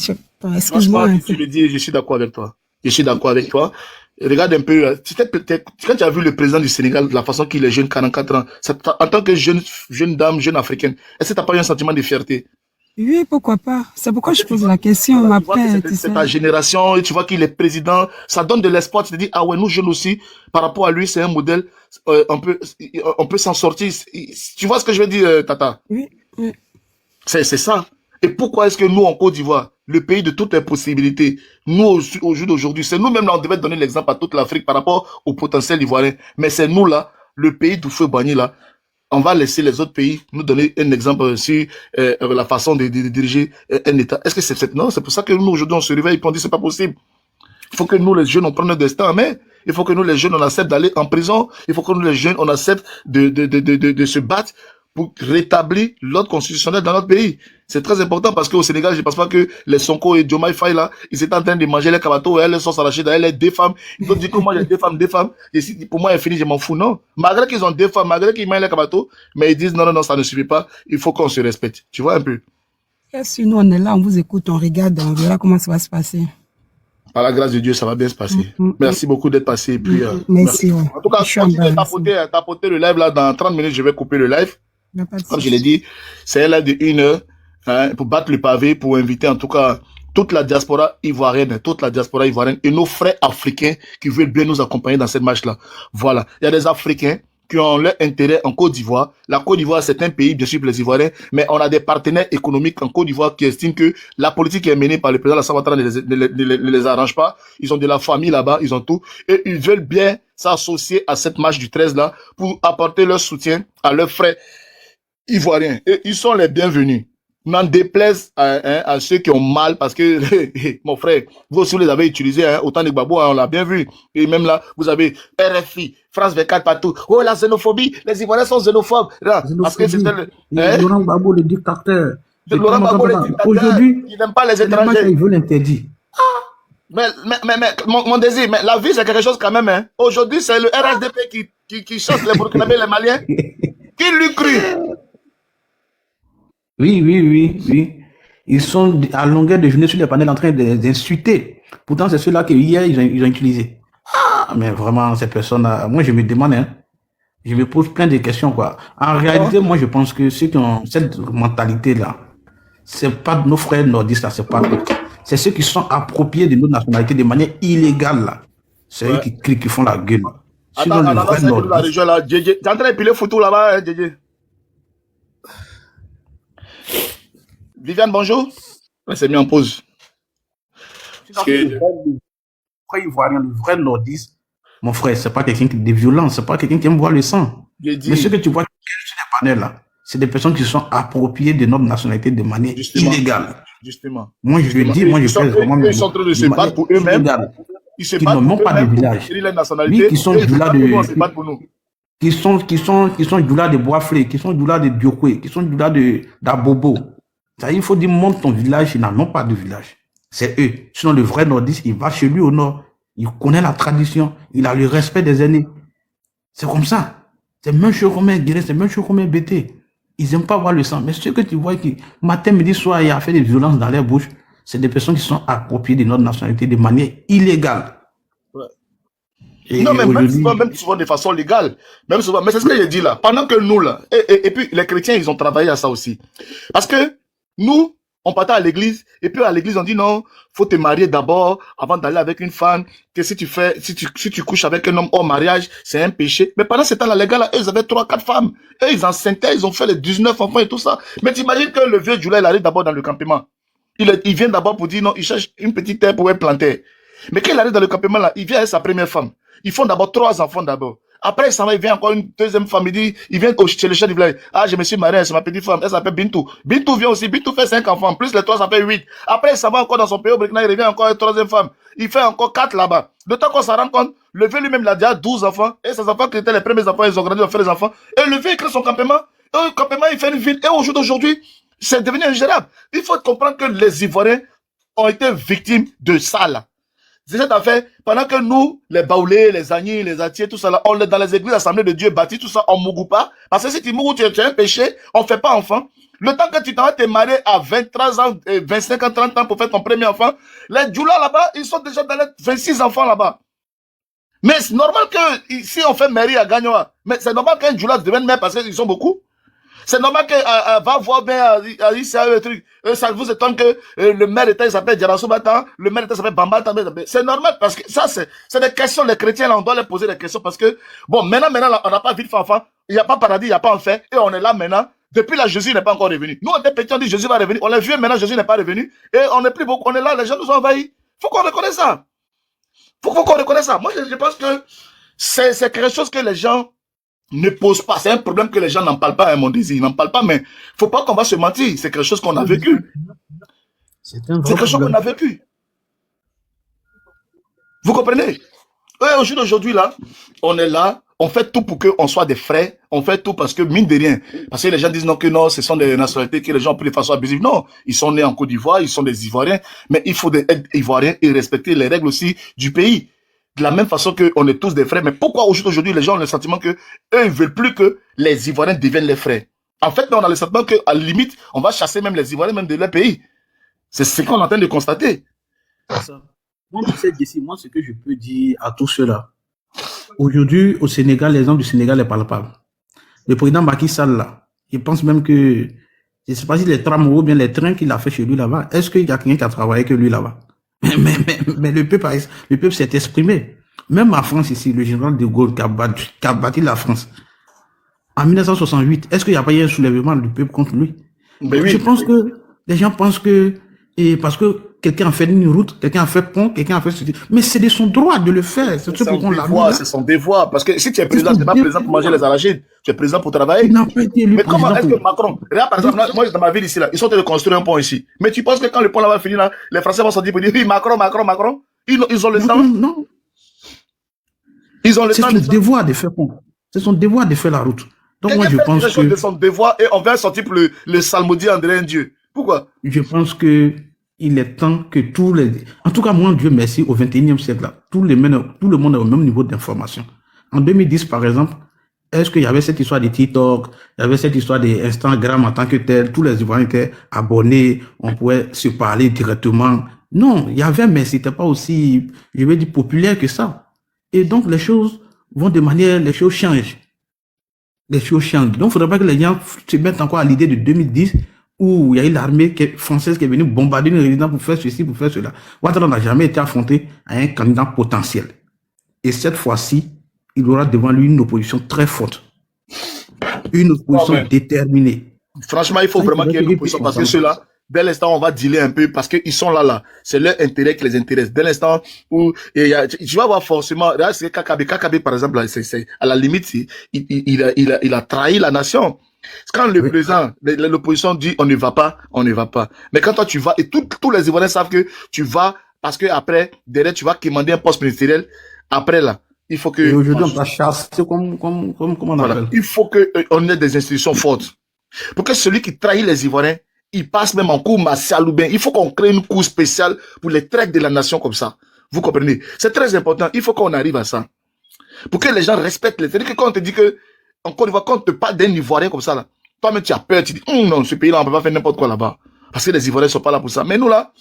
S5: excuse-moi.
S1: Tu le dis, je suis d'accord avec toi. Je suis d'accord avec toi. Regarde un peu, quand tu as vu le président du Sénégal, la façon qu'il est jeune, 44 ans, en tant que jeune dame, jeune africaine, est-ce que tu n'as pas eu un sentiment de fierté?
S5: Oui, pourquoi pas. C'est pourquoi je pose la question. Après,
S1: c'est ta génération, et tu vois qu'il est président, ça donne de l'espoir. Tu te dis, ah ouais, nous jeunes aussi, par rapport à lui, c'est un modèle, on peut s'en sortir. Tu vois ce que je veux dire, Tata?
S5: Oui.
S1: C'est ça. Et pourquoi est-ce que nous, en Côte d'Ivoire, le pays de toutes les possibilités, nous, au jour d'aujourd'hui, c'est nous-mêmes là, on devait donner l'exemple à toute l'Afrique par rapport au potentiel ivoirien. Mais c'est nous là, le pays d'où feu Bagné là, on va laisser les autres pays nous donner un exemple sur la façon de diriger un État. Est-ce que non, c'est pour ça que nous, aujourd'hui, on se réveille et on dit c'est pas possible. Il faut que nous, les jeunes, on prenne notre destin en main. Il faut que nous, les jeunes, on accepte d'aller en prison. Il faut que nous, les jeunes, on accepte de se battre pour rétablir l'ordre constitutionnel dans notre pays. C'est très important parce qu'au Sénégal, je ne pense pas que les Sonko et Diomaye Faye là, ils étaient en train de manger les kabato et elles sont arrachées d'ailleurs les 2 femmes. Ils ont dit que moi j'ai 2 femmes. Et pour moi, il est fini, je m'en fous. Non. Malgré qu'ils ont 2 femmes, malgré qu'ils mangent les kabato, mais ils disent non, ça ne suffit pas. Il faut qu'on se respecte. Tu vois un peu?
S5: Si nous on est là, on vous écoute, on regarde, on verra comment ça va se passer.
S1: Par la grâce de Dieu, ça va bien se passer. Merci beaucoup d'être passé. Et puis,
S5: merci.
S1: En tout cas, continue de tapoter le live là. Dans 30 minutes, je vais couper le live. Comme je l'ai dit, c'est un live de 1 heure pour battre le pavé, pour inviter en tout cas toute la diaspora ivoirienne et nos frères africains qui veulent bien nous accompagner dans cette marche-là. Voilà. Il y a des Africains qui ont leur intérêt en Côte d'Ivoire. La Côte d'Ivoire, c'est un pays, bien sûr, pour les Ivoiriens, mais on a des partenaires économiques en Côte d'Ivoire qui estiment que la politique qui est menée par le président Alassane Ouattara ne les arrange pas. Ils ont de la famille là-bas, ils ont tout. Et ils veulent bien s'associer à cette marche du 13 là pour apporter leur soutien à leurs frères ivoiriens. Et ils sont les bienvenus. N'en déplaise à ceux qui ont mal, parce que, mon frère, vous aussi, vous les avez utilisés, autant de Gbagbo, on l'a bien vu. Et même là, vous avez RFI, France 24 partout. Oh, la xénophobie, les Ivoiriens sont xénophobes. Là, parce que c'était
S4: Laurent Gbagbo, le dictateur.
S1: Laurent Gbagbo, le dictateur.
S4: Aujourd'hui,
S1: il n'aime pas les étrangers.
S4: Il veut l'interdire.
S1: Mais, mon désir, mais la vie, c'est quelque chose quand même, hein. Aujourd'hui, c'est le RSDP qui chasse les Burkinabés, les Maliens. Qui lui cru?
S4: Oui. Ils sont à longueur de journée sur les panels en train d'insulter. Pourtant, c'est ceux-là que hier, ils ont utilisé. Ah, mais vraiment, ces personnes-là, moi, je me demande, hein, je me pose plein de questions, quoi. En réalité, moi, je pense que ceux qui ont cette mentalité-là, c'est pas nos frères nordistes, là, c'est pas eux. C'est ceux qui sont appropriés de notre nationalité de manière illégale, là. C'est eux qui font la gueule. Sinon,
S1: Attends,
S4: les vrais
S1: c'est la
S4: nordistes.
S1: région là, Djedje. T'es en train de piler photo là-bas, hein, Djedje. Viviane, bonjour. Ouais, c'est mis en pause.
S4: Le vrai Ivoirien, le vrai nordiste, mon frère, c'est pas quelqu'un de violent, c'est pas quelqu'un qui aime boire le sang. Mais ce que tu vois sur les panels là, c'est des personnes qui sont appropriées de notre nationalité de manière illégale.
S1: Justement.
S4: Moi, je le dis, moi, je fais vraiment.
S1: Ils sont en train de se battre pour eux-mêmes. Ils se battent
S4: n'ont
S1: pour
S4: pas de
S1: eux-mêmes.
S4: village.
S1: Oui,
S4: qui sont du là de. Qui sont du là de Boisflé, qui sont du là de Biokwe, qui sont du là d'Abobo. Il faut dire, monte ton village, ils n'ont pas de village. C'est eux. Sinon, le vrai nordiste, il va chez lui au nord. Il connaît la tradition. Il a le respect des aînés. C'est comme ça. C'est même chez Romain Guéret, c'est même chez Romain Bété. Ils n'aiment pas voir le sang. Mais ce que tu vois qui, matin, midi, soir, il a fait des violences dans leur bouche, c'est des personnes qui sont appropriées de notre nationalité de manière illégale.
S1: Ouais.
S4: Et
S1: non, mais même souvent de façon légale. Même souvent, mais c'est ce que j'ai dit là. Pendant que nous là, et puis les chrétiens, ils ont travaillé à ça aussi. Parce que nous, on partait à l'église, et puis à l'église, on dit non, faut te marier d'abord, avant d'aller avec une femme, que si tu couches avec un homme hors mariage, c'est un péché. Mais pendant ce temps-là, les gars là, eux, ils avaient 3-4 femmes. Eux, ils enceinte, ils ont fait les 19 enfants et tout ça. Mais t'imagines que le vieux Djoula, il arrive d'abord dans le campement. Il vient d'abord pour dire non, il cherche une petite terre pour être planté. Mais quand il arrive dans le campement là, il vient avec sa première femme. Ils font d'abord 3 enfants d'abord. Après, il vient encore une deuxième femme, il vient chez le chef du village. Ah, je me suis marié, c'est ma petite femme, elle s'appelle Bintou. Bintou vient aussi, Bintou fait 5 enfants, plus les 3, ça fait 8. Après, ça va encore dans son pays au Burkina, il revient encore une 3e femme. Il fait encore 4 là-bas. De temps qu'on s'en rend compte, le vieux lui-même, il a déjà 12 enfants, et ses enfants qui étaient les premiers enfants, ils ont grandi, ils ont fait les enfants. Et le vieux, il crée son campement. Et le campement, il fait une ville. Et au jour d'aujourd'hui, c'est devenu ingérable. Il faut comprendre que les Ivoiriens ont été victimes de ça, là. C'est cette affaire, pendant que nous, les Baoulés, les Agnis, les Atiers, tout ça là, on est dans les églises, assemblées de Dieu, bâties, tout ça, on mougou pas. Parce que si tu mougou, tu as un péché, on fait pas enfant. Le temps que tu t'en vas te marier à 23 ans, 25 ans, 30 ans pour faire ton premier enfant, les Djoula là-bas, ils sont déjà dans les 26 enfants là-bas. Mais c'est normal que, si on fait mairie à Gagnoa, mais c'est normal qu'un Djoula devienne maire parce qu'ils sont beaucoup. C'est normal qu'elle va voir bien à le truc. Ça vous étonne que le maire d'État, il s'appelle Djarassou Batan, le maire d'État s'appelle Bamba. C'est normal parce que ça, c'est des questions, les chrétiens, là, on doit leur poser des questions parce que, bon, maintenant, là, on n'a pas vie de enfant, il n'y a pas paradis, il n'y a pas enfer, et on est là maintenant. Depuis là, Jésus n'est pas encore revenu. Nous, on était petits, on dit Jésus va revenir. On l'a vu, maintenant, Jésus n'est pas revenu. Et on n'est plus beaucoup, on est là, les gens nous ont envahis. Faut qu'on reconnaisse ça. Faut qu'on reconnaisse ça. Moi, je pense que c'est quelque chose que les gens ne pose pas. C'est un problème que les gens n'en parlent pas, hein, mon désir. Ils n'en parlent pas, mais faut pas qu'on va se mentir. C'est quelque chose qu'on a vécu. C'est quelque chose qu'on a vécu. Vous comprenez? Au jour d'aujourd'hui, là, on est là, on fait tout pour qu'on soit des frères, on fait tout parce que, mine de rien, parce que les gens disent non, que non, ce sont des nationalités que les gens ont pris de façon abusive. Non, ils sont nés en Côte d'Ivoire, ils sont des Ivoiriens, mais il faut être Ivoiriens et respecter les règles aussi du pays. De la même façon qu'on est tous des frères. Mais pourquoi aujourd'hui les gens ont le sentiment que eux ils veulent plus que les Ivoiriens deviennent les frères? En fait, on a le sentiment qu'à la limite, on va chasser même les Ivoiriens même de leur pays. C'est ce qu'on est en train de constater.
S4: Moi, ce que je peux dire à tous ceux-là, aujourd'hui, au Sénégal, l'exemple du Sénégal est palpable. Le président Macky Sall, là, il pense même que, je ne sais pas si les trams ou bien les trains qu'il a fait chez lui là-bas, est-ce qu'il y a quelqu'un qui a travaillé que lui là-bas? Mais le peuple s'est exprimé. Même en France ici, le général de Gaulle qui a bâti la France, En 1968, est-ce qu'il n'y a pas eu un soulèvement du peuple contre lui?
S1: Ben oui.
S4: Je pense que les gens pensent que parce que quelqu'un a fait une route, quelqu'un a fait pont, quelqu'un a fait ceci. Mais c'est de son droit de le faire. C'est ce qu'on l'a mis.
S1: C'est son devoir. Parce que si tu es président, tu n'es pas président pour manger les arachides. Tu es président pour travailler.
S4: Il n'a pas été élu
S1: Mais comment
S4: président
S1: est-ce que Macron, regarde par exemple, moi dans ma ville ici, là, ils sont en train de construire un pont ici. Mais tu penses que quand le pont là va finir, là, les Français vont sortir pour dire oui, Macron, Macron, Macron. Ils ont le temps.
S4: Non.
S1: Ils ont le
S4: C'est
S1: temps.
S4: son devoir de faire pont. C'est son devoir de faire la route. Donc moi je pense que
S1: de son devoir et on va sortir pour le salmodier André Dieu. Pourquoi?
S4: Je pense que il est temps que tous les... En tout cas, moi, Dieu merci, au 21e siècle, là, tout le monde est au même niveau d'information. En 2010, par exemple, est-ce qu'il y avait cette histoire de TikTok, il y avait cette histoire d'Instagram en tant que tel, tous les Ivoiriens étaient abonnés, on pouvait se parler directement. Non, il y avait, mais c'était pas aussi, je vais dire, populaire que ça. Et donc, les choses vont de manière, les choses changent. Les choses changent. Donc, il ne faudrait pas que les gens se mettent encore à l'idée de 2010 où il y a eu l'armée française qui est venue bombarder une résidence pour faire ceci, pour faire cela. Ouattara n'a jamais été affronté à un candidat potentiel. Et cette fois-ci, il aura devant lui une opposition très forte. Une opposition déterminée.
S1: Franchement, il faut vraiment qu'il y ait une opposition parce que ceux-là, dès l'instant où on va dealer un peu, parce qu'ils sont là. C'est leur intérêt qui les intéresse. Dès l'instant où tu vas voir forcément, là, c'est Kakabe, par exemple, là, c'est à la limite, il a trahi la nation. Quand le président, l'opposition dit on ne va pas, on ne va pas. Mais quand toi tu vas, et tous les Ivoiriens savent que tu vas, parce que après, derrière, tu vas commander un poste ministériel. Après là, il faut que...
S4: Et aujourd'hui, on va chasser comme on appelle.
S1: Il faut qu'on ait des institutions fortes. Pour que celui qui trahit les Ivoiriens, il passe même en cours martial ou bien, il faut qu'on crée une cour spéciale pour les traîtres de la nation comme ça. Vous comprenez? C'est très important. Il faut qu'on arrive à ça. Pour que les gens respectent les... C'est-à-dire que quand on te dit que en Côte d'Ivoire, quand on te parle d'un Ivoirien comme ça, là, toi-même tu as peur, tu dis, non, ce pays-là, on ne peut pas faire n'importe quoi là-bas. Parce que les Ivoiriens ne sont pas là pour ça. Mais nous là,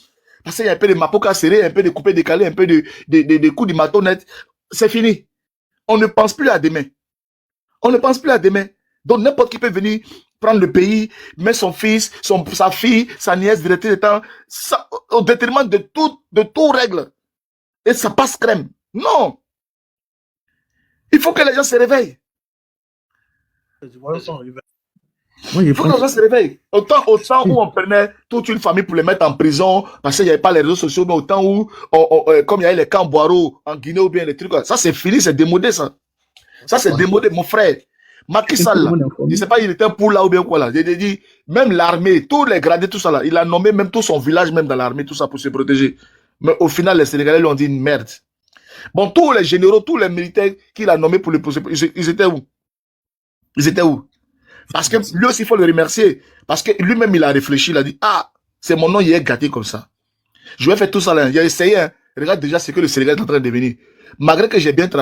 S1: parce qu'il y a un peu de mapoka serré, un peu de coupé décalé, un peu de coups de marteau net, c'est fini. On ne pense plus à demain. On ne pense plus à demain. Donc n'importe qui peut venir prendre le pays, mettre son fils, sa fille, sa nièce, directrice de temps, au détriment de tout règle. Et ça passe crème. Non. Il faut que les gens se réveillent.
S4: Moi,
S1: Il faut que les gens se réveillent. Autant où on prenait toute une famille pour les mettre en prison, parce qu'il n'y avait pas les réseaux sociaux, mais autant où, comme il y avait les camps Boiro en Guinée ou bien les trucs, ça c'est fini, c'est démodé ça. Ça c'est démodé, mon frère. Macky Sall, là, je ne sais pas, il était pour là ou bien quoi là. J'ai dit, même l'armée, tous les gradés, tout ça là, il a nommé même tout son village, même dans l'armée, tout ça pour se protéger. Mais au final, les Sénégalais lui ont dit une merde. Bon, tous les généraux, tous les militaires qu'il a nommés pour le protéger, ils étaient où? Ils étaient où? Parce que lui aussi, il faut le remercier. Parce que lui-même, il a réfléchi, il a dit, ah, c'est mon nom, il est gâté comme ça. Je vais faire tout ça là. Il a essayé, hein. Regarde déjà ce que le Sénégal est en train de devenir. Malgré que j'ai bien travaillé.